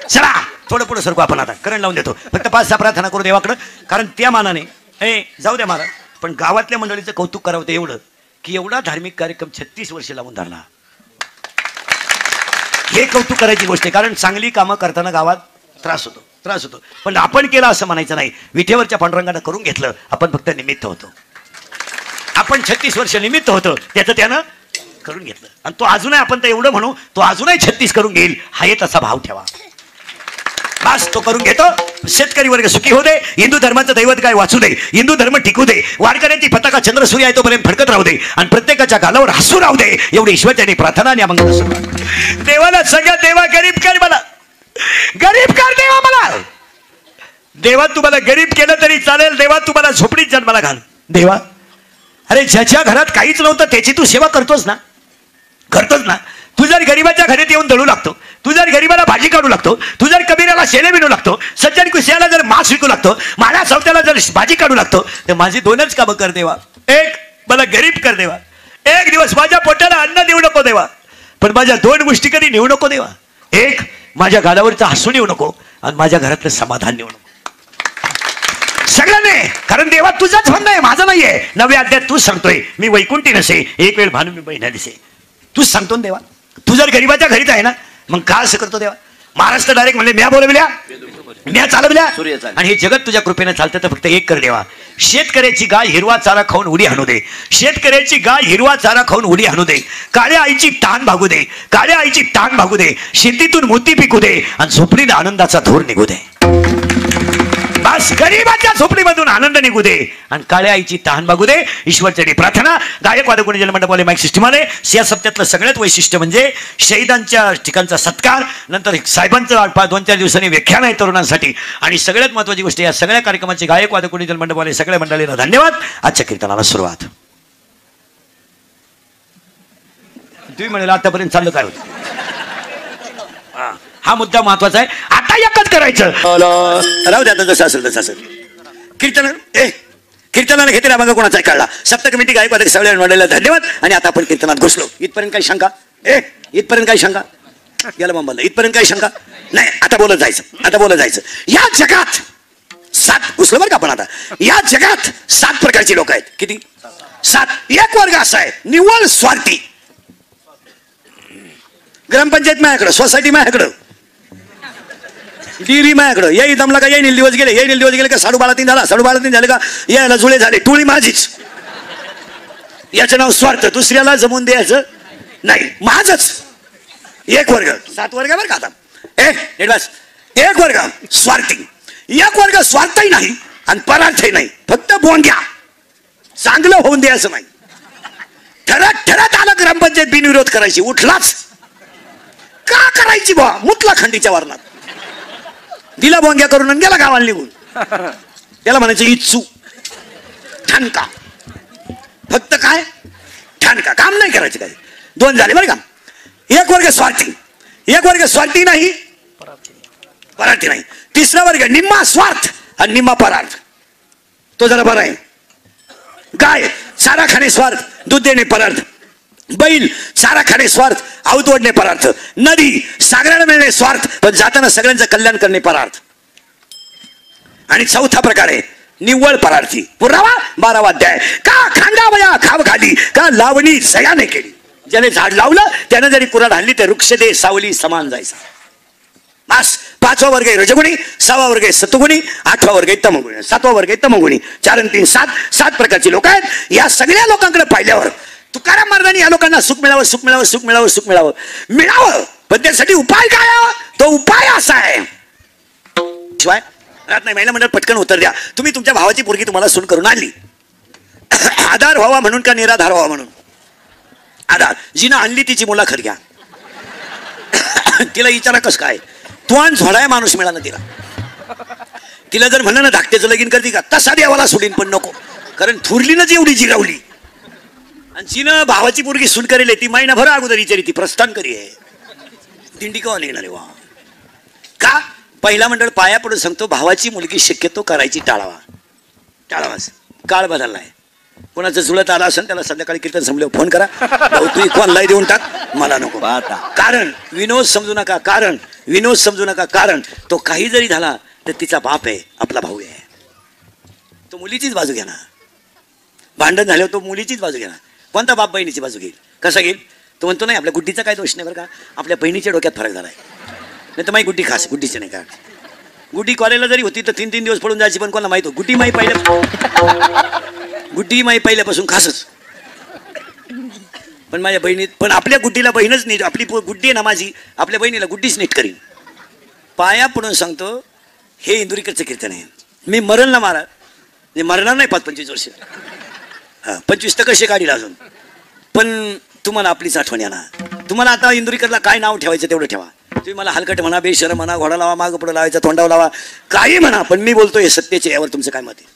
चला थोडं पुढं सरकू आपण. आता करंट लावून देतो. फक्त 5-6 प्रार्थना करू देवाकडं. कारण त्या मानाने जाऊ द्या महाराज, पण गावातल्या मंडळीचं कौतुक करावं ते एवढं की एवढा धार्मिक कार्यक्रम 36 वर्ष लावून धरला. हे कौतुक करायची गोष्ट आहे. कारण चांगली कामं करताना गावात त्रास होतो. पण आपण केलं असं म्हणायचं नाही. विठेवरच्या पांडुरंगानं करून घेतलं, आपण फक्त निमित्त होतो. आपण 36 वर्ष निमित्त होतो, त्याचं त्यानं करून घेतलं. आणि तो अजूनही, आपण तर एवढं म्हणू, तो अजूनही 36 करून घेईल. हा तसा भाव ठेवा. बस तो करून घेतो. शेतकरी वर्ग सुखी होऊ दे. हिंदू धर्माचं दैवत काय वाचू दे. हिंदू धर्म टिकू दे. वारकऱ्यांची पताका चंद्र सूर्य आहे तोपर्यंत फडकत राहू दे. आणि प्रत्येकाच्या गालावर हसू राहू दे. एवढी ईश्वरच्याने प्रार्थना आणि अभंग सुरुवात. देवाला सगळ्या देवा गरीब कर मला. गरीब कर देवा मला. देवा तुम्हाला गरीब केलं तरी चालेल. देवा तुम्हाला झोपडीत जन्माला घाल. देवा, अरे ज्याच्या घरात काहीच नव्हतं त्याची तू सेवा करतोस ना. तू जर गरीबाच्या घरात येऊन दळू लागतो, तू जर गरीबाला भाजी काढू लागतो, तू जर कबीराला शेले विणू लागतो, सज्जन कुशयाला जर मांस विकू लागतो, माझ्या सवत्याला जर भाजी काढू लागतो, तर माझी 2च कामं कर देवा. एक, मला गरीब कर देवा. एक दिवस माझ्या पोटाला अन्न देऊ नको देवा. पण माझ्या 2 गोष्टी कधी नेऊ नको देवा. एक, माझ्या गालावरचं हसून येऊ नको आणि माझ्या घरातलं समाधान नेऊ नको. सगळ्यांनी. कारण देवा तुझाच म्हणणं आहे, माझं नाहीये. 9व्या अध्यायात तूच सांगतोय, मी वैकुंठी नसे एक वेळ भानू मी बहिणा दिसे. तूच सांगतो देवा. तू जर गरीबाच्या घरीच आहे ना, मग का असं करतो देवा? महाराष्ट्र डायरेक्ट म्हणले म्या बोलविल्या, म्या चालवल्या, आणि हे जगत तुझ्या कृपेने चालतं. तर फक्त एक कर देवा. शेतकऱ्याची गाय हिरवा चारा खाऊन उडी हाणू दे. शेतकऱ्याची गाय हिरवा चारा खाऊन उडी हाणू दे. काळ्या आईची ताण भागू दे. काळ्या आईची ताण भागू दे. शेतीतून मोती पिकू दे आणि झोपडीने आनंदाचा धूर निघू दे. बस गरीबाच्या झोपडीमधून आनंद निघू दे आणि काळ्या आईची तहान भागू दे. ईश्वरचरणी प्रार्थना. गायक वादक कोणी जलमंडपवाले माईक सिस्टमाने या सप्त्यातलं सगळ्यात वैशिष्ट्य म्हणजे शहीदांच्या ठिकाणचा सत्कार, नंतर साहेबांचं 2-4 दिवसांनी व्याख्यान आहे तरुणांसाठी, आणि सगळ्यात महत्वाची गोष्ट या सगळ्या कार्यक्रमाचे गायक वादक कोणी जलमंडपवाले सगळ्या मंडळींना धन्यवाद. आजच्या कीर्तनाला सुरुवात. तुम्ही म्हणाला आतापर्यंत चाललं काय होतं, हा मुद्दा महत्वाचा आहे. आता एकच करायचं, राहू द्या जसं असेल तसं असेल. कीर्तनाला घेते ना बघा कोणाचा कळला. सप्त कमिटी गायक वादक सगळ्या मंडळीला धन्यवाद. आणि आता आपण कीर्तनात घुसलो. इथपर्यंत काही शंका? इथपर्यंत काही शंका? गेला मुंबईला. इथपर्यंत काही शंका नाही. आता बोलत जायचं, आता बोलत जायचं. या जगात 7 घुसलो बरं का आपण. आता या जगात 7 प्रकारची लोक आहेत. किती? 7. एक वर्ग असा आहे निव्वळ स्वार्थी. ग्रामपंचायत माझ्याकडं, सोसायटी माझ्याकडं, डिरी माझ्याकडं. येई जमला का येईल दिवस गेले, येईल दिवस गेले का 3:30 झाला, 3:30 झाले का यायला जुळे झाले, टोळी माझीच. याचं नाव स्वार्थ. दुसऱ्याला जमून द्यायचं नाही, माझच. एक वर्ग. 7 वर्ग बरं का आता. बस एक वर्ग स्वार्थी. एक वर्ग स्वार्थही नाही आणि परार्थही नाही, फक्त बोंग्या. चांगलं होऊन द्यायचं नाही. ठरत आलं ग्रामपंचायत बिनविरोध करायची, उठलाच का करायची बा, मुतला खंडीच्या वर्णात. दिला बोंग्या करून आणि गेला गावाला निघून. त्याला म्हणायचं इच्छू ठणका. फक्त काय ठणका, काम नाही करायचं. काय 2 झाले बरं का. एक वर्ग स्वार्थी, एक वर्ग स्वार्थी नाही परार्थी नाही. तिसरा वर्ग निम्मा स्वार्थ आणि निम्मा परार्थ. तो जरा बरा आहे. गाय चारा खाणे स्वार्थ, दूध देणे परार्थ. बैल चारा खाणे स्वार्थ, आऊत ओढणे परार्थ. नदी सागराला मिळणे स्वार्थ, पण जाताना सगळ्यांचं कल्याण करणे परार्थ. आणि चौथा प्रकार आहे निव्वळ परार्थी. पुरावा 12वा अध्याय. का खांडावया खाव खाली, का लावणी सयाने केली. ज्याने झाड लावलं त्यानं जरी कुऱ्हाड हाणली तर वृक्ष दे सावली समान जायचा. बस 5वा वर्ग आहे रजगुणी, 6वा वर्ग आहे सत्वगुणी, 8वा वर्ग आहे तमगुणी, 7वा वर्ग आहे तमगुणी. 4 आणि 3 7 प्रकारची लोक आहेत. या सगळ्या लोकांकडे पाहिल्यावर तुकाराम महाराजांनी या लोकांना सुख मिळावं, सुख मिळावं, सुख मिळावं, सुख मिळावं मिळावं, पण त्यासाठी उपाय काय? तो उपाय असा आहे. शिवाय राहत नाही. महिला मंडळ पटकन उत्तर द्या. तुम्ही तुमच्या भावाची पोरगी तुम्हाला सून करून आणली, आधार व्हावा म्हणून का निराधार व्हावा म्हणून? आधार. जिनं आणली तिची मुलाखत घ्या. तिला विचारा कस काय, तू आणि झोडाय माणूस मिळाला तिला. तिला जर म्हणलं ना धाकट्याचं लगीन करते का, तसा देवाला सोडीन, पण नको. कारण थुरलीनच एवढी जिरावली. आणि जिनं भावाची पोरगी सून करेल ती महिनाभर अगोदर विचारी ती प्रस्थान करी आहे. दिंडी कवा निघणार वा का? पहिला मंडळ पाया पडून सांगतो, भावाची मुलगी शक्यतो करायची टाळावा. टाळावाच. काळ बदललाय. कोणाचं जुळत आला असेल त्याला संध्याकाळी कीर्तन संपल्यावर फोन करा. तू कोणलाही देऊन टाक, मला नको. कारण विनोद समजू नका, कारण विनोद समजू नका. कारण तो काही जरी झाला तर तिचा बाप आहे, आपला भाऊ आहे. तो मुलीचीच बाजू घेणार. भांडण झाल्यावर तो मुलीचीच बाजू घेणार. कोणता बाप बहिणीची बाजू घेईल? कसा घेईल? तो म्हणतो नाही आपल्या गुड्डीचा काय दोष नाही बरं का, आपल्या बहिणीच्या डोक्यात फरक झालाय. नाही तर माही गुड्डी खास, गुड्डीचे नाही का. गुड्डी कॉलेजला जरी होती तर 3-3 दिवस पडून जायची, पण कोणाला माहित हो गुड्डी माई पहिल्यापासून खासच. पण माझ्या बहिणीत, पण आपल्या गुड्डीला बहीणच नीट, आपली गुड्डी आहे ना माझी, आपल्या बहिणीला गुड्डीच नीट करीन. पाया पडून सांगतो, हे इंदुरीकरचं कीर्तन आहे. मी मरण ना महाराज, म्हणजे मरणार नाही 5-25 वर्ष. 25 तर कसे काढील अजून, पण तुम्हाला आपलीच आठवण येणार. तुम्हाला आता इंदुरीकरला काय नाव ठेवायचं तेवढं ठेवा. तुम्ही मला हलकट म्हणा, बेशरम म्हणा, घोडा लावा, मागं पुढं लावायचा, तोंडावर लावा, काही म्हणा, पण मी बोलतो हे सत्याचे. यावर तुमचं काय मत आहे?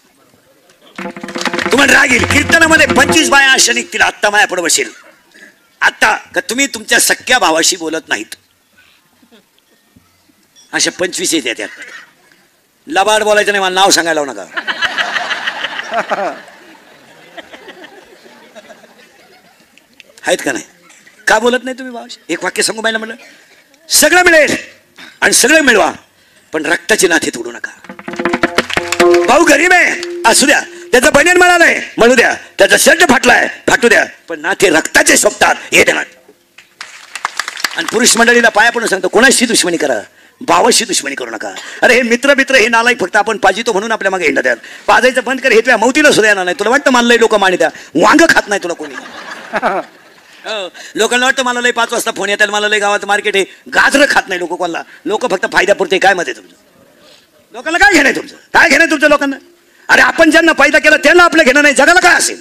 तुम्हाला राग येईल. कीर्तनामध्ये 25 बाया अशा निघतील, आत्ता माया पुढे बसेल. आता का तुम्ही तुमच्या सख्या भावाशी बोलत नाहीत, अशा 25 येत्या. त्यात लबाड बोलायचं नाही, मला नाव सांगायला लावू नका. आहेत का नाही? का बोलत नाही तुम्ही भावाशी? एक वाक्य सांगू बायला म्हणलं, सगळं मिळेल आणि सगळं मिळवा, पण रक्ताची नाते तोडू नका. भाऊ गरीब आहे असू द्या, त्याचं बनियन मिळालंय म्हणू द्या, त्याचा शर्ट फाटलाय फाटू द्या, पण नाते रक्ताचे शोभतात हे ध्यानात. आणि पुरुष मंडळीला पाया पडून सांगतो, कोणाशी दुश्मनी करा, भावाशी दुश्मनी करू नका. अरे हे मित्र हे नालायक फक्त आपण पाजितो म्हणून आपल्या मागे हिंडा द्या. पाजायचं बंद कर, हे तुझ्या मौतीला सुद्धा येणार नाही. तुला वाटतं मला लय लोक मानी द्या, वांग खात नाही तुला कोणी. लोकांना वाटतं मला लय 5 वाजता फोन येतात, मला लय गावात मार्केट आहे, गाजरं खात नाही लोक कोणाला. लोक फक्त फायद्यापुरते. काय मत आहे तुमचं? लोकांना काय घेणं आहे तुमचं? काय घेणं आहे तुमच्या लोकांना? अरे आपण ज्यांना पैदा केलं त्यांना आपलं घेणं नाही, जगाला काय असेल?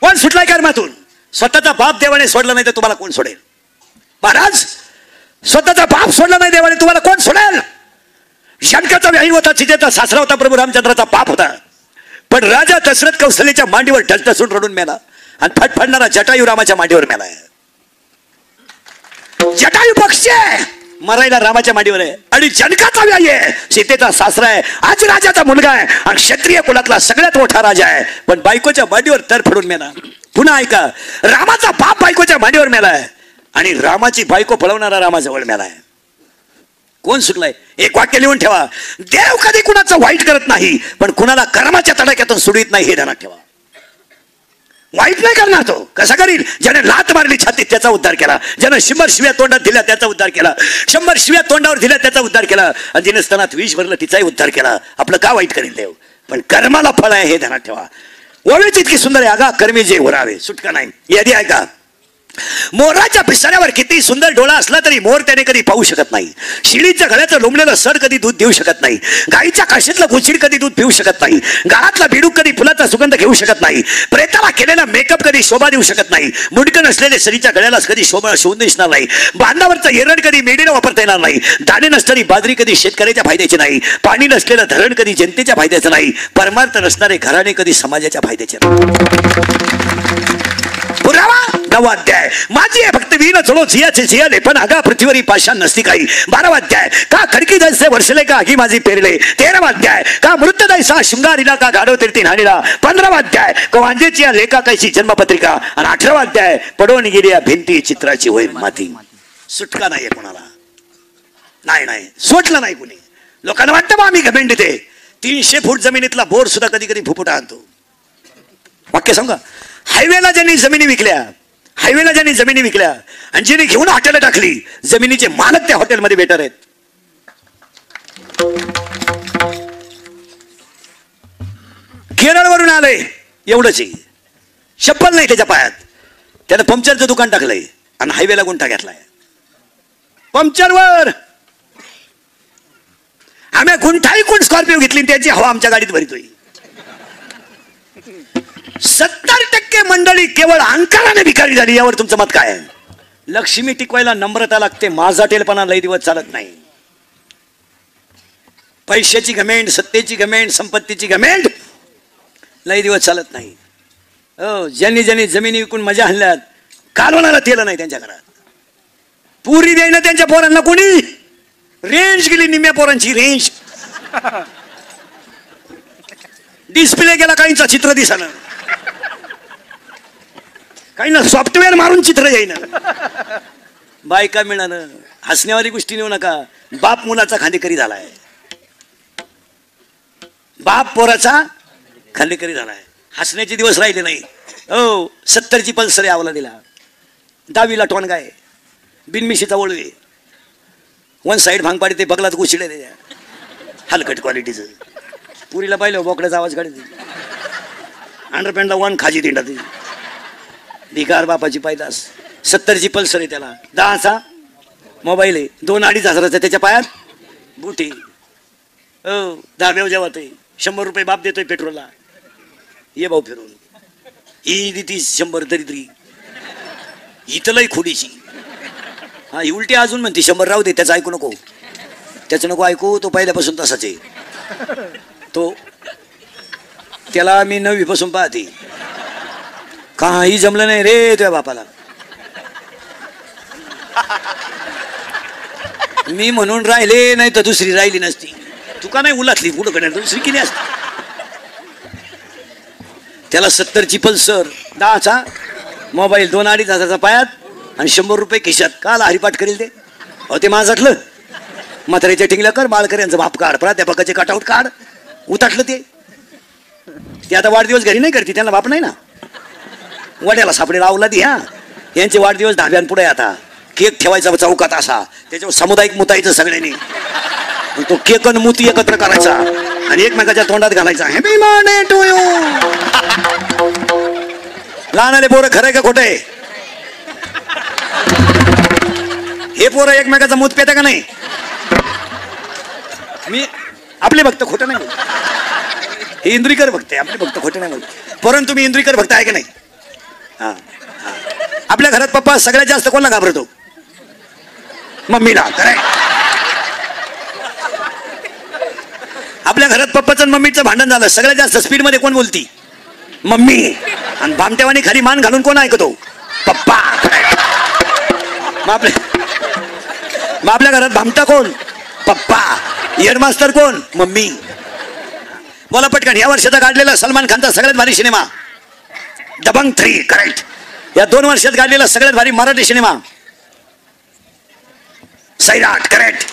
कोण सुटलाय कर्मातून? स्वतःचा बाप देवाने सोडला नाही तर तुम्हाला कोण सोडेल? महाराज, स्वतःचा बाप सोडला नाही देवाने, तुम्हाला कोण सोडेल? जनकाचा व्याही होता, सीतेचा सासरा होता, प्रभू रामचंद्राचा बाप होता, पण राजा दशरथ कौशल्याच्या मांडीवर ढसढसून रडून मेला आणि फटफडणारा जटायू रामाच्या मांडीवर मेलाय. जटायू पक्षी आहे, मरायला रामाच्या मांडीवर आहे, आणि जनकाचा व्याही आहे, सीतेचा सासरा आहे, आज राजाचा मुलगा आहे आणि क्षत्रिय कुलातला सगळ्यात मोठा राजा आहे, पण बायकोच्या मांडीवर तर फडून मेला. पुन्हा ऐका, रामाचा बाप बायकोच्या मांडीवर मेलाय आणि रामाची बायको पळवणारा रामाजवळ मेलाय. कोण सुटलाय? एक वाक्य लिहून ठेवा, देव कधी कुणाचं वाईट करत नाही, पण कुणाला कर्माच्या तडाख्यातून सोडित नाही, हे ध्यानात ठेवा. वाईट नाही करणार तो. कसा करील? ज्याने लात मारली छातीत त्याचा उद्धार केला, ज्याने 100 शिव्या तोंडात दिल्या त्याचा उद्धार केला, 100 शिव्या तोंडावर दिल्या त्याचा उद्धार केला, आणि जिने स्तनात विष भरलं तिचाही उद्धार केला. आपलं का वाईट करील देव? पण कर्माला फळ आहे, हे ध्यानात ठेवा. ओवीच इतकी सुंदर आहे, अगा कर्मी जे उरावे, सुटका नाही. यादी ऐका, मोराच्या पिसाऱ्यावर किती सुंदर डोळा असला तरी मोर त्याने कधी पाहू शकत नाही. शिडीच्या गळ्याचं लोंबलेलं सड कधी दूध देऊ शकत नाही. गाईच्या काशीतलं गुचिड कधी दूध पिऊ शकत नाही. गाळातला बिडूक कधी फुलाचा सुगंध घेऊ शकत नाही. प्रेताला केलेला मेकअप कधी शोभा देऊ शकत नाही. मुंडकं नसलेले सरीच्या गळ्याला कधी शोभा शिवून दिसणार नाही. बांधावरचं एरड कधी मेडीला वापरता येणार नाही. दाणे नसणारी बाजरी कधी शेतकऱ्याच्या फायद्याची नाही. पाणी नसलेलं धरण कधी जनतेच्या फायद्याचं नाही. परमार्थ नसणारे घराणे कधी समाजाच्या फायद्याचे नाही. पुरावा 9वा अध्याय, माझी आहे फक्त वीण चलो झियाचे झियाले, पण आगा पृथ्वीवरी पाषाण नसती काही. 12वा अध्याय, का खडकी दैसे वर्षले का आगी माझी पेरले. 13वा अध्याय, का मृत दैसा शृंगारीला का गाढव तीर्थी नाणीला. 15वा अध्याय, कवांजेची या लेखा कैसी जन्मपत्रिका. आणि 18वा अध्याय, पडून गेली या भिंती चित्राची होईल माती. सुटका नाहीये कोणाला, नाही सोडलं नाही कुणी. लोकांना वाटतं बा आम्ही घमेंड देते. 300 फूट जमिनीतला बोर सुद्धा कधी कधी फुफुटा आणतो. वाक्य सांगा, हायवेला ज्यांनी जमिनी विकल्या, हायवेला ज्यांनी जमिनी विकल्या आणि ज्यांनी घेऊन हॉटेल टाकली, जमिनीचे मालक त्या हॉटेलमध्ये बेटर आहेत. केरळवरून आलंय एवढंच, चप्पल नाही त्याच्या पायात, त्यानं पंक्चरचं दुकान टाकलंय आणि हायवेला गुंठा घेतलाय. पंक्चरवर आम्ही गुंठाही कोण स्कॉर्पिओ घेतली, त्याची हवा आमच्या गाडीत भरितोय. 70% मंडळी केवळ अहंकाराने भिकारी झाली. यावर तुमचं मत काय आहे? लक्ष्मी टिकवायला नम्रता लागते, माझाटेलपणा लई दिवस चालत नाही. पैशाची घमेंड, सत्तेची घमेंड, संपत्तीची घमेंड लई दिवस चालत नाही. हो, ज्यांनी ज्यांनी जमिनी विकून मजा आणल्यात, कालवणाला तेल नाही त्यांच्या घरात. पुरी देणं त्यांच्या पोरांना कोणी. रेंज गेली निम्या पोरांची, रेंज. डिस्प्ले गेला, काहींचा चित्र दिसणं, काहींना सॉफ्टवेअर मारून चित्र येईन. बायका मिळालं. हसण्यावारी गोष्टी नेऊ नका. बाप मुलाचा खांदेकरी झालाय, बाप पोराचा खांदेकरी झालाय. हसण्याचे दिवस राहिले नाही. हो, 70ची पल्सर यावला दिला, 10वीला टोनगा आहे, बिनमिशीचा वळवे, 1 साइड भांग पाडी, ते बगलात गोशिडे त्याच्या हलकट क्वालिटीचं. पुरीला पाहिलं बोकड्याचा आवाज काढते, अंडरपॅन्टला 1 खाजी तिंडा ती भिकार बापाची पैदास. 70ची पल्सर आहे, त्याला 10चा मोबाईल आहे, 2-2.5 हजाराचा त्याच्या पायात बुटी. हो, धाब्यावर जेव्हा ते 100 रुपये बाप देतोय पेट्रोलला, ये भाऊ फिरून. ही देती 100 दरिद्री, इथलंही खोडीची. हा, ही उलटी अजून म्हणते 100 राहू दे, त्याचं ऐकू नको, त्याचं नको ऐकू, तो पहिल्यापासून तसाच आहे. तो त्याला मी 9वी पासून पाहते, काही जमलं नाही रे तुझ्या बापाला. मी म्हणून राहिले, नाही तर दुसरी राहिली नसती. तुका नाही उलातली पुढं कडे, दुसरी केली असती. त्याला 70ची पल्सर, 10चा मोबाईल, 2-2.5 हजाराचा पायात आणि 100 रुपये खिशात. काल हरिपाठ करेल ते. अहो, ते माझं आटलं. म्हाताऱ्याच्या टिंगल्या कर, बाळकर यांचं बाप काढ, प्राध्यापकाचे कटआउट काढ, उताटलं ते. आता वाढदिवस घरी नाही करते, त्यांना बाप नाही ना. वड्याला सापडे लावला ती. हा, यांचे वाढदिवस धाब्यांपुढे. आता केक ठेवायचा चौकात असा, त्याच्यावर सामुदायिक मुतायचं सगळ्यांनी. तो केक आणि मुती एकत्र करायचा आणि एकमेकाच्या तोंडात घालायचा. Happy birthday to you. लहान आले पोरं खरंय का खोटं आहे? हे पोरं एकमेकाचा मूत पेता का नाही? मी आपले भक्त खोटं नाही बोलत, हे इंद्रिकर भक्त आहे, आपले भक्त खोटे नाही बोलत. परंतु मी इंद्रिकर भक्त आहे की नाही? हा, आपल्या घरात पप्पा सगळ्यात जास्त कोणाला घाबरतो? मम्मीला. करेक्ट. आपल्या घरात पप्पाचं आणि मम्मीचं भांडण झालं, सगळ्यात जास्त स्पीड मध्ये कोण बोलती? मम्मी. आणि भामट्यावानी खाली मान घालून कोण ऐकतो? पप्पा. मग आपल्या घरात भामटा कोण? पप्पा. हेडमास्टर कोण? मम्मी. बोला पटकन, या वर्षाचा काढलेला सलमान खानचा सगळ्यात भारी सिनेमा दबंग 3. करेक्ट. या 2 वर्षात काढलेला सगळ्यात भारी मराठी सिनेमा सैराट. करेक्ट.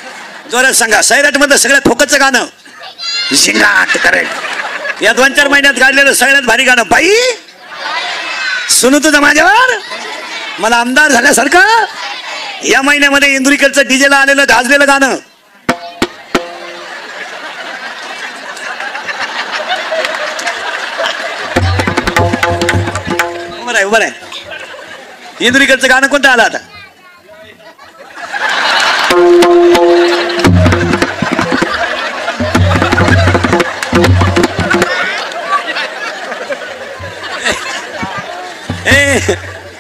जोरात सांगा. सैराट मधलं सगळ्यात फोकसचं गाणं झिंगाट. करेक्ट. या 2-4 महिन्यात काढलेलं सगळ्यात भारी गाणं बाई सुनू तुझं माझ्यावर, मला आमदार झाल्यासारखं. या महिन्यामध्ये इंदुरीकरचं डीजेला आलेलं गाजलेलं गाणं उभं आहे. इंदुरीकरचं गाणं कोणतं आलं आता?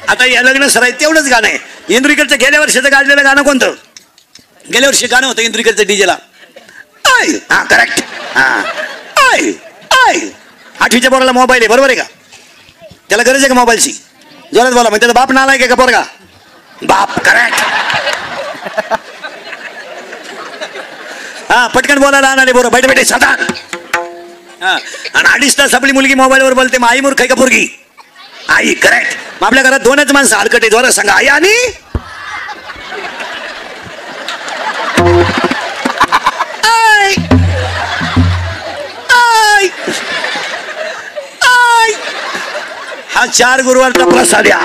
आता या लग्न सराय तेवढंच गाणं आहे. इंदुरीकरचं गेल्या वर्षीचं गाजलेलं गाणं कोणतं? गेल्या वर्षी गाणं होतं इंदुरीकरचं डीजेला. हा करेक्ट. हा 8वीच्या पोराला मोबाईल आहे, बरोबर आहे का? त्याला गरज आहे का मोबाईलची? जोरात बोला. म्हणजे त्याचा बाप नालायक आहे का पोरगा? बाप. करेक्ट. हा पटकन बोलायला आणाले बोर बैठे बैठे साधा. हा आणि 2.5 तास आपली मुलगी मोबाईलवर बोलते, मग आई मूर्ख आहे का पोरगी? आई. करेक्ट. मग आपल्या घरात 2च माणसं हलकट आहे, जोरात सांगा. आई आणि आई. आई. आई. हा 4 गुरुवारचा प्रसाद या.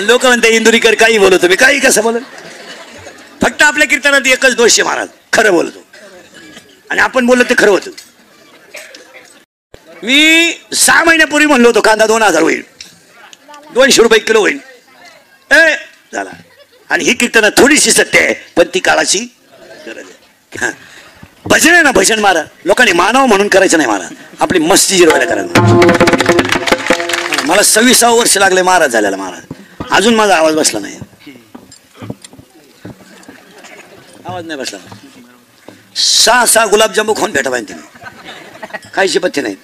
लोक म्हणते इंदुरीकर काही बोलतो, मी काही कसं बोलत. फक्त आपल्या कीर्तनात एकच दोष आहे महाराज, खरं बोलतो. आणि आपण बोललो ते खरं होतं. मी 6 महिन्यापूर्वी म्हणलो होतो कांदा 2000 होईल, 200 रुपये किलो होईल. झाला. आणि ही कीर्तनात थोडीशी सत्य आहे, पण ती काळाची गरज आहे. भजन आहे ना, भजन महाराज लोकांनी मानव म्हणून करायचं नाही महाराज, आपली मस्ती जिरवायला करायला. मला 26 वर्ष लागले महाराज झालेला. महाराज अजून माझा आवाज बसला नाही, आवाज नाही बसला. 6 गुलाबजांबू खाऊन भेटा पाहिजे तुम्ही, काहीची पथ्य नाही.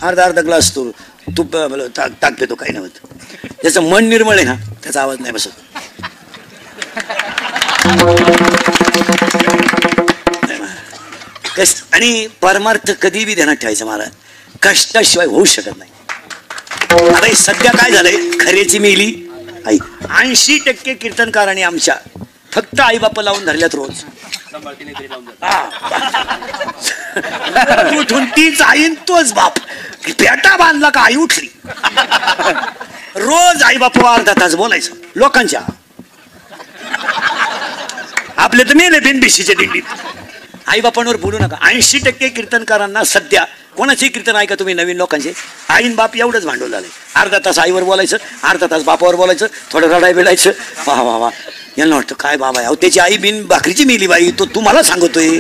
अर्धा ग्लास तूप ताक पितो, काही नाही होत. ज्याचं मन निर्मळ आहे ना त्याचा आवाज नाही बसत. आणि परमार्थ कधी बी ध्यानात ठेवायचं महाराज, कष्टाशिवाय होऊ शकत नाही. आता सध्या काय झालंय, खरेची मेली आई. 80% कीर्तनकारांनी आमच्या फक्त आई बापा लावून धरल्यात रोज. उठून तीच आईन तोच बाप, पेटा बांधला का आई उठली. रोज आई बापा अर्धा तास बोलायचं लोकांच्या. आपले तर मेले बिनबिशीच्या दिंडीत. आई बापांवर बोलू नका. 80% कीर्तनकारांना सध्या कोणाचे कीर्तन ऐका तुम्ही नवीन लोकांचे, आईन बाप एवढंच भांडवल झालंय. अर्धा तास आईवर बोलायचं, अर्धा तास बापावर बोलायचं, थोडं रडाय बेडायचं. वा वा वा, यांना वाटतं काय बाबा आहे, त्याची आई बिन भाकरीची मेली बाई, तो तुम्हाला सांगतोय.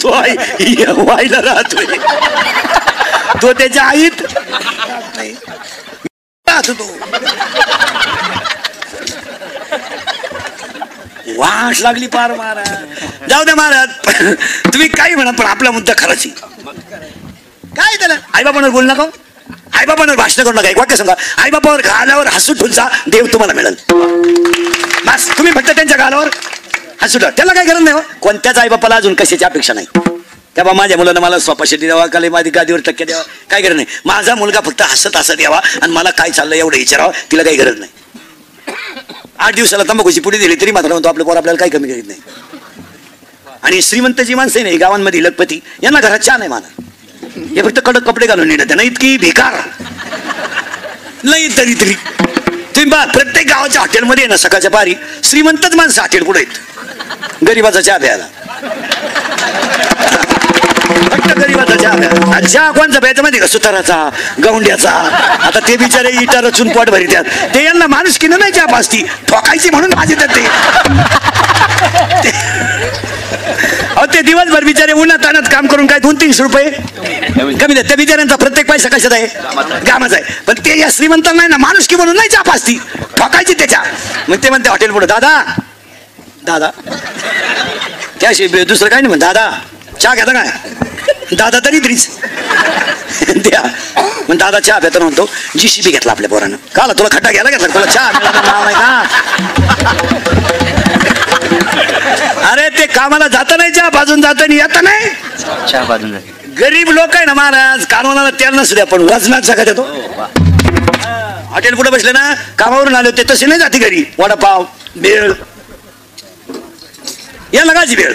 तो आई व्हायला राहतोय, तो त्याच्या आईत राहतो. तो वास लागली पार महाराज. जाऊ द्या महाराज, तुम्ही काही म्हणा, पण आपला मुद्दा खराच आहे. काय त्याला आईबापांवर बोलू नका, आईबापांवर भाषण करू नका. एक वाक्य सांगा, आईबापावर गालावर हसू ठुलचा देव तुम्हाला मिळेल. बस तुम्ही फक्त त्यांच्या गालावर हसू ठेवा, त्याला काय गरज नाही. कोणत्याच आईबापाला अजून कशाची अपेक्षा नाही. तेव्हा माझ्या मुलांना मला स्वपाशेती द्यावा, काले माझी गादीवर टक्के द्यावा, काय गरज नाही. माझा मुलगा फक्त हसत हसत यावा आणि मला काय चाललंय एवढं विचारावं, तिला काही गरज नाही. 8 दिवसाला तंबाखूची पुडी दिली तरी मात्र म्हणतो आपलं पोर आपल्याला काही कमी करीत नाही. आणि श्रीमंतची माणसं नाही गावांमध्ये लखपती, यांना घरात चहा नाही माना, हे फक्त कडक कपडे घालून येणं. त्यांना इतकी बेकार नाही तरी तुम्ही बा प्रत्येक गावाच्या हॉटेलमध्ये आहे ना, सकाळच्या पारी श्रीमंतच माणसं हॉटेल पुढे आहेत, गरीबाचा चहा प्यायला. फक्त गरीबाचा चहा. चहा कोणचा प्यायचा माहिती का? सुताराचा, गौंड्याचा. आता ते बिचारे इटा रचून पोट भरितात. ते यांना माणूस किन नाही चहा पाजती, ठोकायची म्हणून माझे ते. ते दिवसभर बिचारे उन्हात तानात काम करून काय 200-300 रुपये कमी देत. त्या बिचाऱ्यांचा प्रत्येक पैसा कशात आहे? कामाचा आहे. पण ते या श्रीमंतांना नाही ना माणूस की म्हणून नाही चहा पाजती, ठोकायची त्याच्या. मग ते म्हणते हॉटेल पुढे, दादा दादा त्याशिवाय दुसरं काय नाही म्हण. दादा चहा घेता काय? दादा तरी तरीच द्या. मग दादा चहा घेताना म्हणतो JCB घेतला आपल्या पोरानं. का तुला खड्डा घ्यायला घेतला? तुला चहा नाव आहे का? अरे ते कामाला जात नाही, चहा पाजून जात नाही, येत नाही चहा पाजून. गरीब लोक आहे ना महाराज, कामाला तेल नसू द्या पण वजनात सगळ्यात येतो. हॉटेल पुढे बसले ना, कामावरून आले होते तसे नाही जाते घरी. वडापाव, भेळ, या लगाची भेळ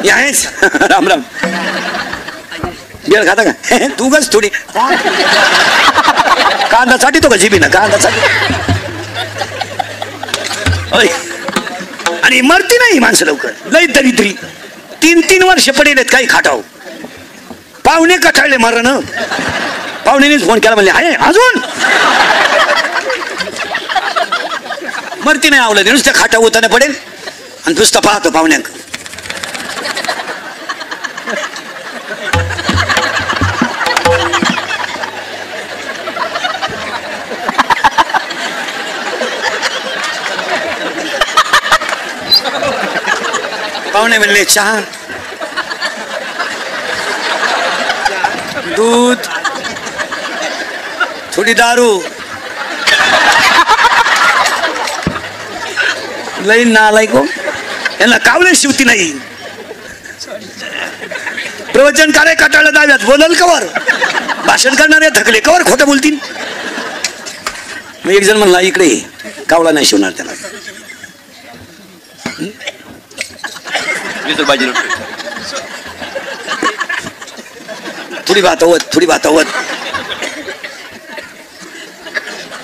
याच. राम राम. भेळ खाता का? तू गच थोडी कांदा साठी तो का जिबी ना कांदा साठी. आणि मरती नाही माणसं लवकर. लई दरिद्री 3-3 वर्ष पडेल काही खाटाव. पाहुणे कठाळले मरण. पाहुणेनेच फोन केला म्हणले आहे अजून मरती नाही. आवलं नुसत्या खाटा उताने पडेल आणि नुसतं पाहतो पाहुण्यांक. पाहुणे म्हणले चहा, दूध, थोडी दारू. लई नालायक हो, यांना कावले शिवती नाही. प्रवचन कार्य काटाळलं दाव्यात बोलल कवर, भाषण करणारे थकले कवर खोटं बोलतील. मग एक जण म्हणला इकडे कावला नाही शिवणार त्याला. थोडी बात होत, थोडी बात होत.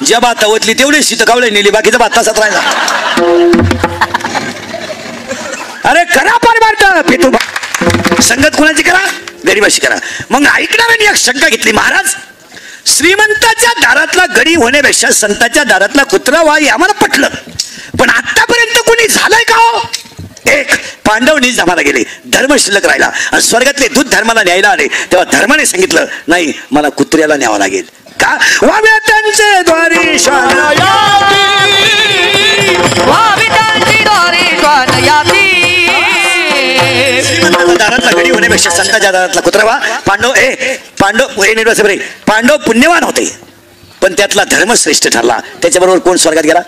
ज्या बात होतली तेवढे शीत कावळे नेली, बाकीचा बात तसाच राहिला. अरे करा परमार्थ पेटू. संगत कोणाची करा? गरीबाशी करा. मग ऐकणाऱ्यांनी एक शंका घेतली, महाराज श्रीमंताच्या दारातला गडी होण्यापेक्षा संताच्या दारातला कुत्रा व्हावी आम्हाला पटलं, पण आतापर्यंत कोणी झालंय का हो? एक पांडव नीच धर्माला गेले, धर्म शिल्लक राहिला आणि स्वर्गातले दूध धर्माला न्यायला आले तेव्हा धर्माने सांगितलं नाही मला कुत्र्याला न्यावं लागेल. का? वाव्या त्यांचे द्वारी दारातला गडी होण्यापेक्षा संताच्या दारातला कुत्रा व्हा. पांडव पुण्यवान होते पण त्यातला धर्म श्रेष्ठ ठरला. त्याच्याबरोबर कोण स्वर्गात गेला?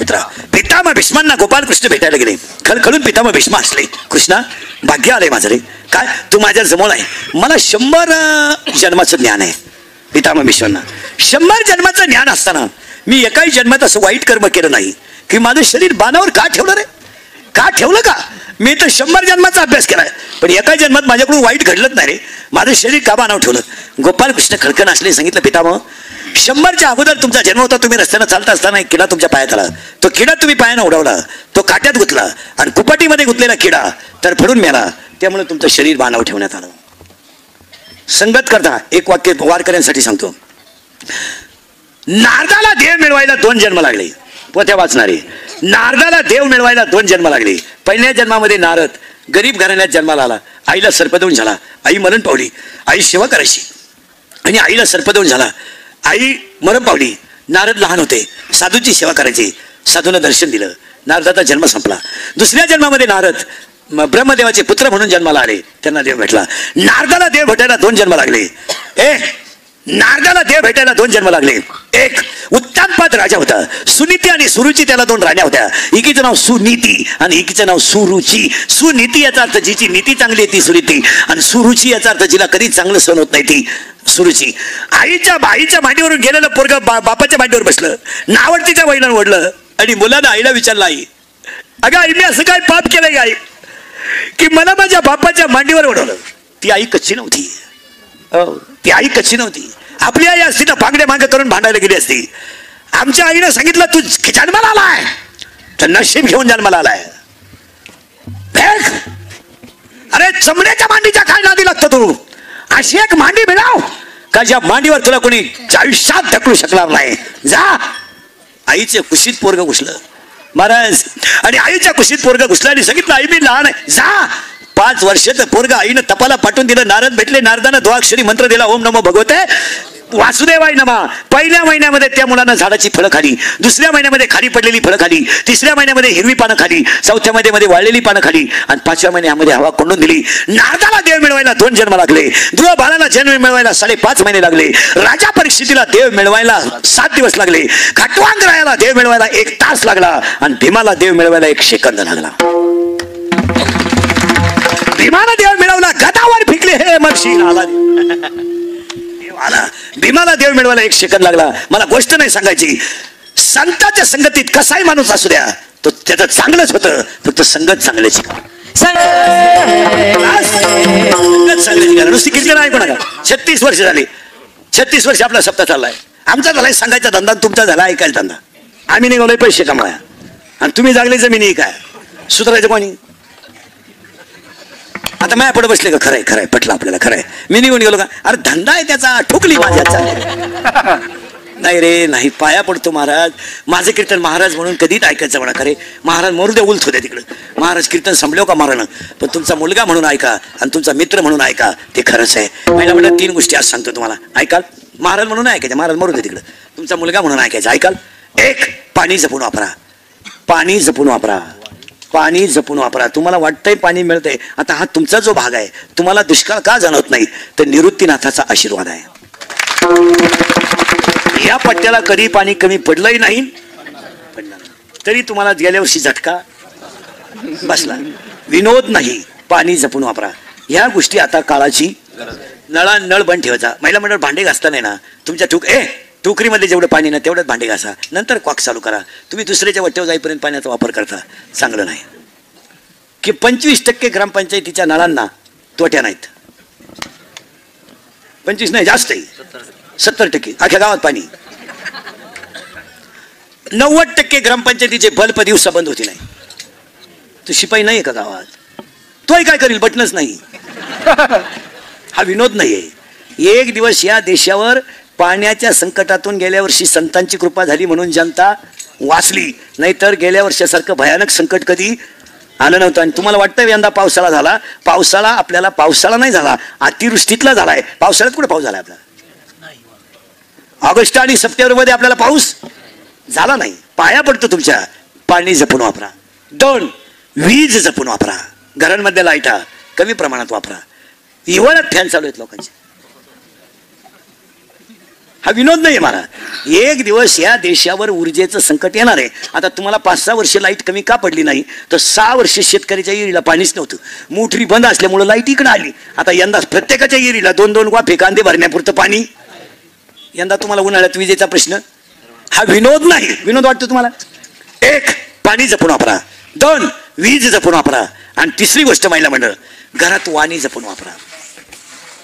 मित्रा पितामह भीष्मांना गोपाल कृष्ण भेटायला गेले. खळखळून पितामह भीष्म असले, कृष्णा भाग्य आलंय माझं रे. काय तू माझ्या जवळ आहे, मला 100 जन्माचं ज्ञान आहे. पितामह भीष्मांना 100 जन्माचं ज्ञान असताना मी एकाही जन्मात असं वाईट कर्म केलं नाही की माझं शरीर बाणावर का ठेवलं रे? का ठेवलं का? मी तर 100 जन्माचा अभ्यास केलाय पण एका जन्मात माझ्याकडून वाईट घडलंच नाही रे. माझं शरीर का बाणावर ठेवलं? गोपाल कृष्ण खळखळ असले सांगितलं पितामह 100च्या अगोदर तुमचा जन्म होता. तुम्ही रस्त्यानं चालता असताना एक किडा तुमच्या पायात आला. तो किडा तुम्ही पायानं उडवला, तो काट्यात गुतला आणि कुपाटीमध्ये गुतलेला किडा तर फडून मेला. त्यामुळे तुमचं शरीर बाणावर ठेवण्यात आलं. संगत करता एक वाक्य वारकऱ्यांसाठी सांगतो. नारदाला देव मिळवायला 2 जन्म लागले. पोथ्या वाचणारे नारदाला देव मिळवायला 2 जन्म लागले. पहिल्या जन्मामध्ये नारद गरीब घराण्यात जन्माला आला. आईला सर्पदोष झाला, आई मरण पावली. आई सेवा करायची आणि आईला सर्पदोष झाला, आई मरण पावली. नारद लहान होते, साधूची सेवा करायची. साधूला दर्शन दिलं, नारदाचा जन्म संपला. दुसऱ्या जन्मामध्ये नारद ब्रह्मदेवाचे पुत्र म्हणून जन्माला आले, त्यांना देव भेटला. नारदाला देव भेटायला 2 जन्म लागले. नारदाला देव भेटायला 2 जन्म लागले. एक उत्तानपाद राजा होता, सुनीती आणि सुरुची त्याला 2 राण्या होत्या. एकीचं नाव सुनीती आणि एकीचं नाव सुरुची. सुनीती याचा अर्थ जिची नीती चांगली आहे ती सुनीती, आणि सुरुची याचा अर्थ जिला कधीच चांगलं सहन होत नाही ती सुरुची. आईच्या मांडीवरून गेलेलं पोरग बापाच्या मांडीवर बसलं, नावडतीच्या वडिलांना ओढलं आणि मुलानं आईला विचारलं, आई अगं आई मी असं काय पाप केलंय आई की मला माझ्या बापाच्या मांडीवर ओढवलं? ती आई कच्ची नव्हती. ती आई कच्ची नव्हती. आपली आई असती तर पांगड्या मांग करून भांडायला गेली असती. आमच्या आईनं सांगितलं तू जन्माला आलाय तर नशीब घेऊन जन्माला आलाय. अरे चमड्याच्या मांडीच्या काय नादी लागतो तू? अशी एक मांडी मिळाव का ज्या मांडीवर तुला कोणी आयुष्यात ढकलू शकणार नाही. जा. आईचे कुशीत पोरग घुसलं महाराज, आणि आईच्या कुशीत पोरग घुसलं आणि सांगितलं आई मी लहान आहे. जा. 5 वर्षाचं पोरग आईनं तपाला पाठवून दिलं. नारद भेटले, नारदानं द्वाक्षरी मंत्र दिला, ओम नमो भगवते वासुदेवाय नमः. पहिल्या महिन्यामध्ये त्या मुलानं झाडाची फळं खाली, दुसऱ्या महिन्यामध्ये खाली पडलेली फळं खाली, तिसऱ्या महिन्यामध्ये हिरवी पानं खाली, चौथ्या महिन्यामध्ये वाळलेली पानं खाली, आणि 5व्या महिन्यामध्ये हवा कोंडून दिली. नारदाला देव मिळवायला 2 जन्म लागले. ध्रुव बाळाला जन्म मिळवायला 5.5 महिने लागले. राजा परीक्षितीला देव मिळवायला 7 दिवस लागले. खटवांगरायाला देव मिळवायला 1 तास लागला, आणि भीमाला देव मिळवायला 1 सेकंद लागला. भीमाला देव मिळवला, गदावर फिकले हे मर्शी आला. भीमाला देव मिळवायला 1 सेकंद लागला. मला गोष्ट नाही सांगायची, संतांच्या संगतीत कसाही माणूस असू द्या तो त्याचं चांगलंच होतं, फक्त संगत चांगल्याची नुसती कीर्तन ऐकू नका. 36 वर्ष झाली, 36 वर्ष आपला सप्ताह चाललाय. आमचा झालाय सांगायचा धंदा, तुमचा झाला ऐकायचा धंदा. आम्ही निघालोय पैसे कमाया, आणि तुम्ही जागले जमिनी काय सुधारायचं कोणी? आता माझ्या पुढे बसले का? खरंय खरंय पटलं आपल्याला, खरंय. मी निघून गेलो का? अरे धंदा आहे त्याचा, ठोकली माझ्या. नाही रे नाही, पाया पडतो महाराज. माझं कीर्तन महाराज म्हणून कधीच ऐकायचं म्हणा. खरे महाराज मरू द्या, उलथ होत्या तिकडं. महाराज कीर्तन संपलो का मारणं, पण तुमचा मुलगा म्हणून ऐका आणि तुमचा मित्र म्हणून ऐका, ते खरंच आहे. पहिला म्हणलं 3 गोष्टी आज सांगतो तुम्हाला, ऐकाल. महाराज म्हणून ऐकायचं, महाराज मरू दे तिकडं. तुमचा मुलगा म्हणून ऐकायचं, ऐकाल. 1, पाणी जपून वापरा. पाणी जपून वापरा. पाणी जपून वापरा. तुम्हाला वाटतंय पाणी मिळतंय, आता हा तुमचा जो भाग आहे, तुम्हाला दुष्काळ का जाणवत नाही, तर निवृत्तीनाथाचा आशीर्वाद आहे. या पट्ट्याला कधी पाणी कमी पडलंही नाही, तरी तुम्हाला गेल्या वर्षी झटका बसला. विनोद नाही, पाणी जपून वापरा. ह्या गोष्टी आता काळाची नळ बंद ठेवायचा. महिला मंडळ भांडे घासताना ना तुमच्या टोकरीमध्ये जेवढं पाणी ना तेवढंच भांडे घासा, नंतर क्वाक चालू करा. तुम्ही दुसऱ्याच्या वाट्यावर जाईपर्यंत पाण्याचा वापर करता, चांगलं नाही. की 25% ग्रामपंचायतीच्या नळांना तोट्या नाहीत. 25 नाही, जास्त आहे, 70% अख्ख्या गावात पाणी. 90% ग्रामपंचायतीचे बल्ब दिवसा बंद होती नाही. तो शिपाई नाही का गावात? तोही काय करील? बटनच नाही. हा विनोद नाहीये. 1 दिवस या देशावर पाण्याच्या संकटातून गेल्या वर्षी संतांची कृपा झाली म्हणून जनता वाचली, नाहीतर गेल्या वर्षासारखं भयानक संकट कधी आलं नव्हतं. आणि तुम्हाला वाटतं यंदा पावसाळा झाला? पावसाळा आपल्याला पावसाळा नाही झाला, अतिवृष्टीतला झालाय. पावसाळ्यात कुठे पाऊस झाला आपल्याला? ऑगस्ट आणि सप्टेंबरमध्ये आपल्याला पाऊस झाला नाही. पाया पडतो तुमच्या, पाणी जपून वापरा. 2, वीज जपून वापरा. घरांमध्ये लाईटा कमी प्रमाणात वापरा. हिवाळ्यात फॅन चालू आहेत लोकांचे. हा विनोद नाही मला. 1 दिवस या देशावर ऊर्जेचं संकट येणार आहे. आता तुम्हाला 5-6 वर्ष लाईट कमी का पडली नाही, तर 6 वर्ष शेतकऱ्याच्या विहिरीला पाणीच नव्हतं. मोटरी बंद असल्यामुळे लाईट इकडे आली. आता यंदा प्रत्येकाच्या विहिरीला 2-2 वाफे कांदे भरण्यापुरतं पाणी. यंदा तुम्हाला उन्हाळ्यात विजेचा प्रश्न. हा विनोद नाही. विनोद वाटतो तुम्हाला? 1, पाणी जपून वापरा. 2, वीज जपून वापरा. आणि 3री गोष्ट महिला मंडळ, घरात वाणी जपून वापरा.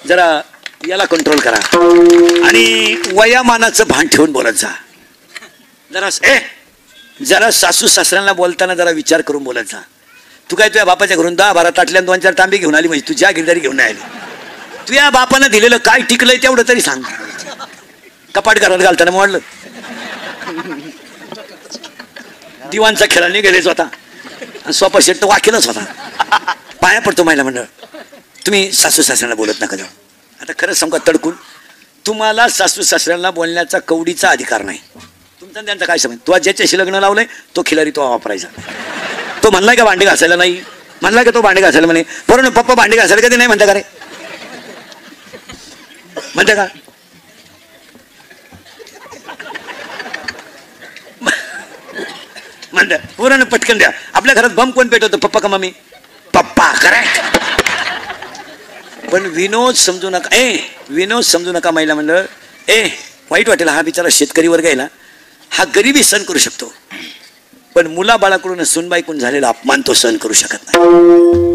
जरा याला कंट्रोल करा आणि वयामानाचं भान ठेवून बोलत जा. जरा सासू सासऱ्यांना बोलताना जरा विचार करून बोलत जा. तू काय तुझ्या बापाच्या घरून 10-12 ताटल्या 2-4 तांबे घेऊन आली म्हणजे तुझ्या गिरदारी घेऊन नाही आली. तुझ्या बापानं दिलेलं काय टिकलंय तेवढं तरी सांग. कपाट घरात घालताना म्हणलं दिवाणचा खेळाने गेलेच होता, सोपा शेट तर वाकेलच होता. पाया पडतो महिला मंडळ, तुम्ही सासू सासऱ्यांना बोलत नका जाऊ. आता खरंच सांगा तडकून, तुम्हाला सासू सासऱ्यांना बोलण्याचा कवडीचा अधिकार नाही. तुमचा त्यांचा काय समज? तू ज्याच्याशी लग्न लावलंय तो खिलारी तो वापरायचा. तो म्हणलाय का भांडे घासायला नाही? म्हणलाय का तो भांडे घासायला म्हणे? बरोबर ना, पप्पा भांडे घासायला कधी नाही म्हणता का रे? म्हणते का? म्हणता पूर्ण पटकन द्या. आपल्या घरात बम कोण पेटवतो? पप्पा का मम्मी? पप्पा. करेक्ट. पण विनोद समजू नका. विनोद समजू नका महिला मंडळ. वाईट वाटेल. हा बिचारा शेतकरी वर्ग आहे ना, हा गरिबी सहन करू शकतो, पण मुला बाळाकडून सुनबाईकडून झालेला अपमान तो सहन करू शकत नाही.